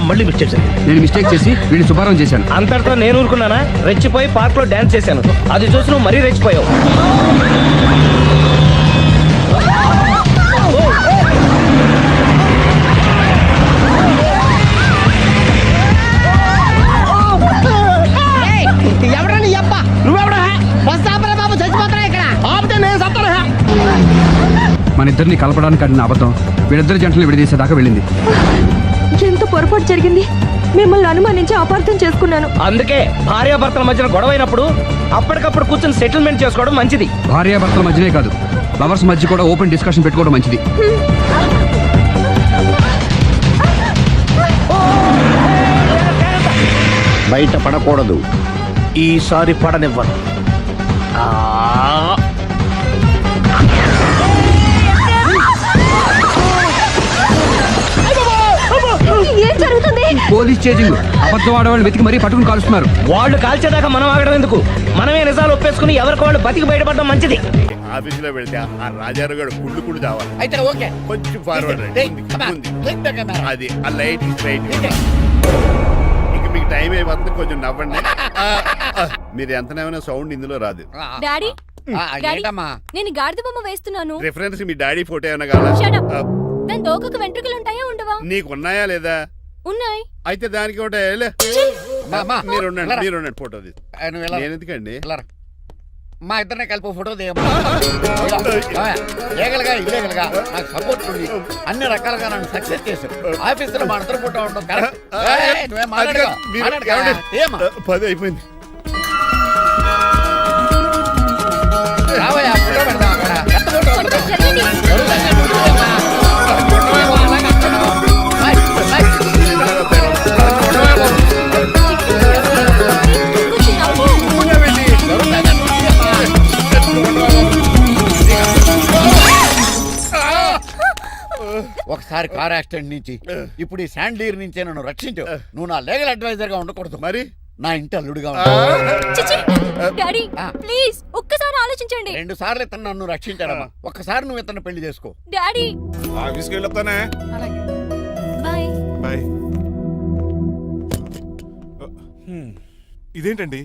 మళ్ళీ మిస్టేక్ చేశాను. నేను మిస్టేక్ చేసి వీడిని సుబ్బారావు చేశాను. అంతటితో నేను ఊరుకున్నానా? రెచ్చిపోయి పార్క్ లో డాన్స్ చేశాను. అది చూసి నువ్వు మరీ రెచ్చిపోయావు. ఎవరని అబ్బా? నువ్వెవడా? బస్ ఆపరా బాబు, చచ్చిపోతారా ఇక్కడ? ఆపితే నేను సత్తారా? మన ఇద్దరిని కలపడానికి ఆడిన అబద్ధం వీళ్ళిద్దరి జంటలు విడదీసేదాకా వెళ్ళింది. ఎంత పొరపాటు జరిగింది. మిమ్మల్ని అనుమానించి అపార్థం చేసుకున్నాను. అందుకే భార్యాభర్తల మధ్యన గొడవ అయినప్పుడు అప్పటికప్పుడు కూర్చొని సెటిల్మెంట్ చేసుకోవడం మంచిది. భార్యాభర్తల మధ్యనే కాదు, లవర్స్ మధ్య కూడా ఓపెన్ డిస్కషన్ పెట్టుకోవడం మంచిది. బయట పడకూడదు. ఈసారి పడనివ్వను. ఏం జరుగుతుంది? Police chasing. అబద్ధం ఆడవాళ్ళు వెతికి మరీ పట్టుకుని కాలుస్తున్నారు. వాళ్ళు కాల్చేదాకా మనం ఆగడం ఎందుకు? మనమే నిజాలు ఒప్పేసుకుని ఎవరికి వాళ్ళు బతికి బయటపడడం మంచిది. ఆఫీసులో వెళ్తే ఆ రాజారావు గారు కుళ్ళు కుళ్ళు కావాలి. అయితే ఓకే, కొంచెం ఫార్వర్డ్ అది ఆ లైట్ స్ట్రైట్. ఇక మీకు టైం అయిపోతుంది, కొంచెం నవ్వండి. మీరు ఎంతనేమైనా సౌండ్ ఇందులో రాదు. డాడీ, ఏంటమ్మా? నేను గాడిద బొమ్మ వేస్తున్నాను. రిఫరెన్స్ మీ డాడీ ఫోటో ఏమైనా కావాలా? దాని దోకకు వెంట్రుకలు ఉంటాయా ఉండవా? నీకున్నాయా లేదా? ఉన్నాయి. అయితే దానికి ఒకటే మీరు ఉండండి ఫోటో తీసి. నేను ఎందుకండి? మా ఇద్దరిని కలిపి ఫోటో దిగలుగా ఇల్లేగలుగా నాకు సపోర్ట్ ఉంది. అన్ని రకాలుగా నన్ను సక్సెస్ చేశారు. ఆఫీసులో మా ఇద్దరు ఫోటో ఉండడం పది అయిపోయింది. రావయ్యా, ఫోటో పెడదాం అక్కడ. ఒకసారి కార్ యాక్సిడెంట్ నుంచి, ఇప్పుడు ఈ శాండ్లీర్ నుంచే నన్ను రక్షించు. నువ్వు నా లీగల్ అడ్వైజర్ గా ఉండకూడదు, మరి నా ఇంటి అల్లుడుగా డాడీ ప్లీజ్ ఒక్కసారి ఆలోచించండి. 2 సార్లు ఇతను నన్ను రక్షించాడమ్మా. ఒక్కసారి నువ్వు ఇతను పెళ్లి చేసుకో. డాడీ ఆఫీస్కి వెళ్ళొస్తానే. బాయ్. బాయ్. ఇదేంటండి,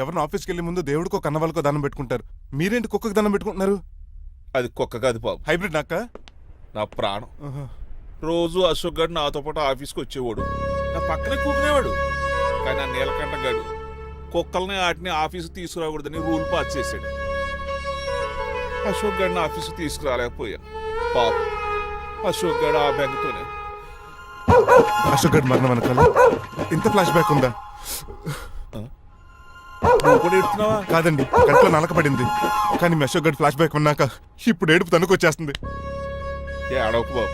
ఎవరిని ఆఫీస్కి వెళ్ళే ముందు దేవుడికో కన్నవాళ్ళకో దండం పెట్టుకుంటారు, మీరేంటి కుక్కకు దండం పెట్టుకుంటున్నారు? అది కుక్క కాదు బాబు, హైబ్రిడ్ నాక నా ప్రాణం. రోజు అశోక్ గడు నాతో పాటు ఆఫీస్కి వచ్చేవాడు, నా పక్కనే కూకునేవాడు. కానీ ఆ నీలకంఠ గడు కుక్కల్ని వాటిని ఆఫీసు తీసుకురాకూడదని రూల్ పాస్ చేశాడు. అశోక్ గడిని ఆఫీసు తీసుకురాలేకపోయా. పాప అశోక్ గడు ఆ బెంగతోనే. అశోక్ గడ్ మరణం వెనకాల ఇంత ఫ్లాష్ బ్యాక్ ఉందా? కాదండి, కంట్లో నలకపడింది. కానీ మీ అశోక్ గడ్ ఫ్లాష్ బ్యాక్ ఉన్నాక ఇప్పుడు ఏడుపు తనుకొచ్చేస్తుంది. ఏడవకు బాబు,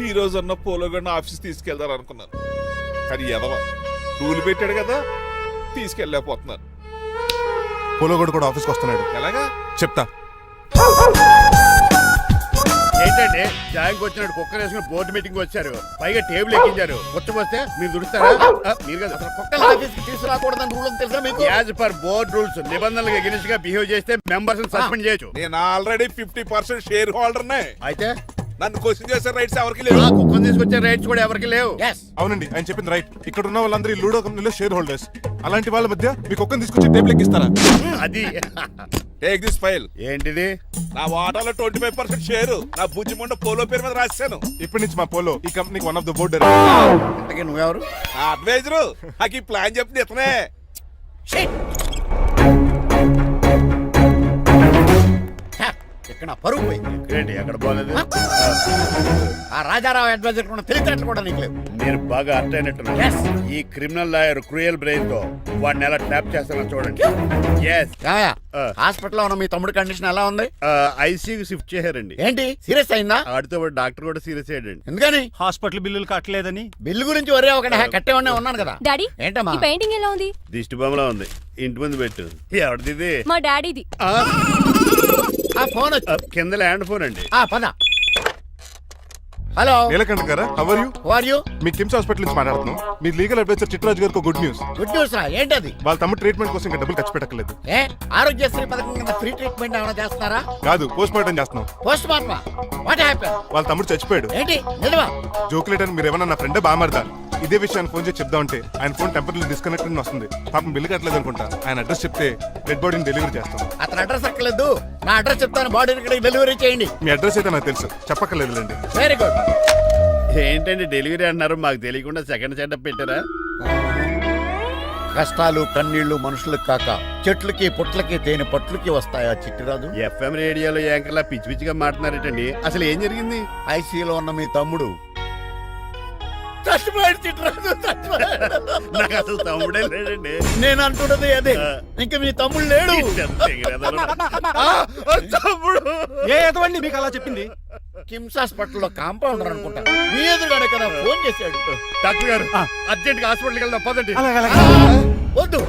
ఈ రోజు అన్న పోలో గడిని ఆఫీస్ తీసుకెళ్తారు అనుకున్నాను. కానీ ఎదవ రూల్ పెట్టాడు కదా, తీసుకెళ్ళలేకపోతున్నాను. పోలోగోడు కూడా ఆఫీస్కి వస్తున్నాడు. ఎలాగా చెప్తా. ఏంటండి జాయింగ్ వచ్చినట్టు కుక్కర్ వేసుకుని బోర్డు మీటింగ్ వచ్చారు, పైగా టేబుల్ ఎక్కించారు. వస్తే మీరు దుడుస్తారా? మీరు కదా అసలు కుక్కలు ఆఫీస్కి తీసుకురాకూడదని రూల్ తెలుసా మీకు? యాజ్ పర్ బోర్డ్ రూల్స్ నిబంధనలకు ఎగనిస్ట్ గా బిహేవ్ చేస్తే మెంబర్స్ సస్పెండ్ చేయొచ్చు. నేను ఆల్రెడీ 50% షేర్ హోల్డర్నే. అయితే నన్ను క్వశ్చన్ చేసే రైట్స్ ఎవరికి లేవు. కుక్కను తీసుకొచ్చే రైట్స్ కూడా ఎవరికి లేవు. అవునండి, ఆయన చెప్పింది రైట్. ఇక్కడ ఉన్న వాళ్ళందరూ లూడో కంపెనీలో షేర్ హోల్డర్స్. అలాంటి వాళ్ళ మధ్య మీ కుక్కను తీసుకొచ్చి టేబుల్ ఎక్కిస్తారా? అది టేక్ దిస్ ఫైల్. ఏంటిది? నా వాటాలో 25% షేరు నా బుజ్జిముండ పోలో పేరు మీద రాశాను. ఇప్పటి నుంచి మా పోలో ఈ కంపెనీకి వన్ ఆఫ్ ద బోర్డ్. నువ్వెవరు? అడ్వైజరు. నాకు ఈ ప్లాన్ చెప్పింది ఇతనే. ఇక్కడ నా పరువు పోయింది. ఏంటి అక్కడ పోలేదు? ఆ రాజారావు అడ్వైజర్ కూడా తెలియటట్లు కూడా నీకు లేవు. మీరు బాగా అర్థ అయినట్టున్నారు. Yes. ఈ క్రిమినల్ లాయర్ క్రూయల్ బ్రెయిన్ తో వాడిని ఎలా ట్యాప్ చేస్తానో చూడండి. ఎస్. హాస్పిటల్లో ఉన్న మీ తమ్ముడి కండిషన్ ఎలా ఉంది? ఐసీయూకి షిఫ్ట్ చేశారండి. ఏంటి సీరియస్ అయిందా? ఆడితో పాటు డాక్టర్ కూడా సీరియస్ అయ్యాడండి. ఎందుకని? హాస్పిటల్ బిల్లులు కట్టలేదని. బిల్లు గురించి ఒరే ఒకటి కట్టేవాడినే ఉన్నాను కదా. డాడీ ఏంటమ్మా? ఈ పెయింటింగ్ ఎలా ఉంది? దిష్టి బొమ్మలా ఉంది. ఇంటి ముందు పెట్టు. ఎవరిది? మా డాడీది. ఆ ఫోన్ కింద ల్యాండ్ ఫోన్ అండి. పద. హలో నీలకంఠ గారా, how are you? Who are you? మీ కిమ్స్ హాస్పిటల్ నుంచి మాట్లాడుతున్నాం. మీ లీగల్ అడ్వైజర్ చిట్రాజు గారికి గుడ్ న్యూస్. గుడ్ న్యూస్ రా. ఏంటది? వాళ్ళ తమ్ముడు ట్రీట్మెంట్ కోసం ఇంకా డబ్బులు ఖర్చు పెట్టలేదు. ఏ ఆరోగ్యశ్రీ పథకం కింద ఫ్రీ ట్రీట్మెంట్ ఏమైనా చేస్తున్నారా? కాదు, పోస్ట్ మార్టం చేస్తున్నాం. పోస్ట్ మార్టమా? What happen? వాళ్ళ తమ్ముడు చచ్చిపోయాడు. ఏంటి నిజమా? జోకులేటని మీరు ఏమన్నా నా ఫ్రెండే బామర్దా. ఇదే విషయాన్ని ఫోన్ చేసి చెప్దామంటే ఆయన ఫోన్ టెంపరీ డిస్కనెక్ట్ అని వస్తుంది. పాపం బిల్లు కట్టలేదు అనుకుంటా. ఆయన అడ్రస్ చెప్తే డెడ్ బాడీని డెలివరీ చేస్తాం. అతను అడ్రస్ అక్కర్లేదు, నా అడ్రస్ చెప్తాను. బాడీని ఇక్కడికి డెలివరీ చేయండి. మీ అడ్రస్ అయితే నాకు తెలుసు, చెప్పక్కర్లేదులేండి. Very good. ఏంటండి డెలివరీ అన్నారు, మాకు తెలియకుండా సెకండ్ సెటప్ పెట్టారా? కష్టాలు కన్నీళ్లు మనుషులకు కాక చెట్లకి పుట్లకి తేనె పట్లకి వస్తాయా చిట్టిరాజు? ఎఫ్ఎం రేడియోలో యాంకర్లా పిచ్చి పిచ్చిగా మాట్లాడారేటండి. అసలు ఏం జరిగింది? ఐసీయూలో ఉన్న మీ తమ్ముడు చచ్చిపోయాడు. చిట్టిరాజు చచ్చిపోయాడు. నాకు అసలు తమ్ముడే లేడండి. నేను అంటున్నది అదే. ఇంకా మీ తమ్ముడు లేడు. తమ్ముడు ఏ ఎదవండి మీకు అలా చెప్పింది? కిమ్స్ హాస్పిటల్లో కాంపౌండర్ అనుకుంటా. మీ ఎదురుగానే కదా ఫోన్ చేశాడు. డాక్టర్ గారు అర్జెంట్ గా హాస్పిటల్కి వెళ్దాం పదండి. వద్దు,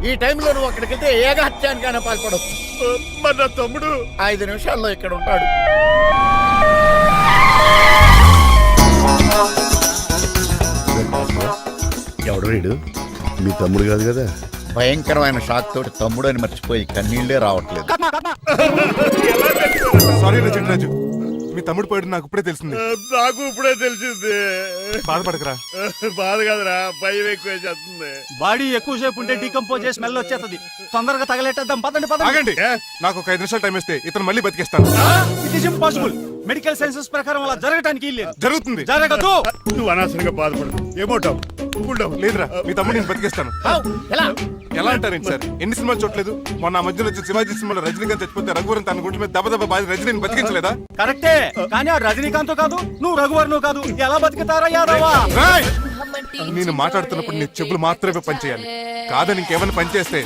ఈ టైంలో నువ్వు అక్కడికి వెళ్తే ఏకహత్యానికైనా పాల్పడవచ్చు. మరి నా తమ్ముడు 5 నిమిషాల్లో ఇక్కడ ఉంటాడు. ఎవడు వీడు? మీ తమ్ముడు కాదు కదా? భయంకరమైన షాక్ తోటి తమ్ముడు అని మర్చిపోయి కన్నీళ్లే రావట్లేదు. సారీ రా చిట్రాజు, మీ తమ్ముడు పోయాడు నాకు ఇప్పుడే తెలిసింది. నాకు ఇప్పుడే తెలిసింది. బాధపడకరా. బాధ కాదురా, భయం ఎక్కువ చేస్తుంది. బాడీ ఎక్కువసేపు ఉంటే డీకంపోజ్ చేసి స్మెల్ వచ్చేస్తుంది. తొందరగా తగలెట్టేద్దాం. పదండి పదండి. ఆగండి, నాకు ఒక 5 నిమిషాలు టైం ఇస్తే ఇతను మళ్ళీ బతికేస్తాను. It is impossible. Medical sciences ప్రకారం అలా జరగటానికి లేదు. జరుగుతుంది. జరగదు. నువ్వు అనవసరంగా బాధపడదు. ఏమోటావు? లేదురా, మీ తమ్ముడు నేను బతికేస్తాను. ఎలా అంటారేంటి సార్? ఎన్ని సినిమాలు చూడలేదు? మొన్న మధ్యలో వచ్చిన శివాజీ సినిమాలో రజనీకాంత్ చచ్చిపోతే రఘువరన్ తన గుండె మీద దెబ్బ బాధ రజనీని బతికించలేదా? కరెక్టే, కానీ ఆ రజనీకాంత్ కాదు, నువ్వు రఘువర్ను కాదు. ఎలా బతుకుతారా యాదవా? నేను మాట్లాడుతున్నప్పుడు నీ చెప్పులు మాత్రమే పనిచేయాలి. కాదని ఇంకేమైనా పనిచేస్తే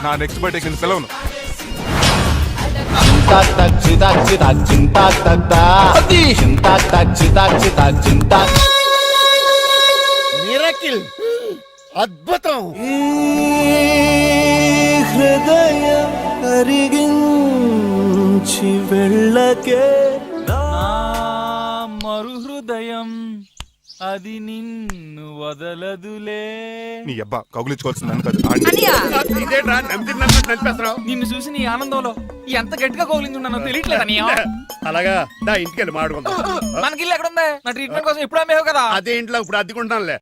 నా నెక్స్ట్ బర్త్డే కింద పిలవను. మిరకిల్, అద్భుతం. హృదయం అరిగించి వెళ్ళకే మరు హృదయం అది నిన్ను వదలదులే. నీ అబ్బా కౌగులించుకోవాల్సింది అని కాదు. ఇదేంట్రా నమ్మినట్టు నడిపేస్తున్నావు? నిన్ను చూసి నీ ఆనందంలో ఎంత గట్టిగా కౌలించున్నానో తెలియట్లేదా? అలాగా దా ఇంటికి వెళ్ళి మాడుకుందాం. మనకి ఇల్లు ఎక్కడ ఉంది? నా ట్రీట్మెంట్ కోసం ఎప్పుడు అమ్మేవు కదా. అదే ఇంట్లో ఇప్పుడు అద్దెకుంటానులే.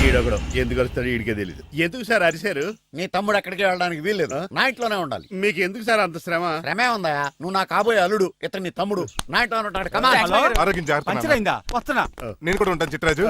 ఈడొకడు ఎందుకు వస్తాడు ఈడికే తెలీదు. ఎందుకు సార్ అరిశారు? నీ తమ్ముడు ఎక్కడికి వెళ్ళడానికి వీల్లేదు, నా ఇంట్లోనే ఉండాలి. మీకు ఎందుకు సార్ అంత శ్రమ? శ్రమే ఉందా? నువ్వు నా కాబోయే అల్లుడు, ఇతను నీ తమ్ముడు, నా ఇంట్లోనే ఉంటాడు. కమా ఆరోగ్యం జాగ్రత్త. వస్తున్నా. నేను కూడా ఉంటాను చిట్రాజు.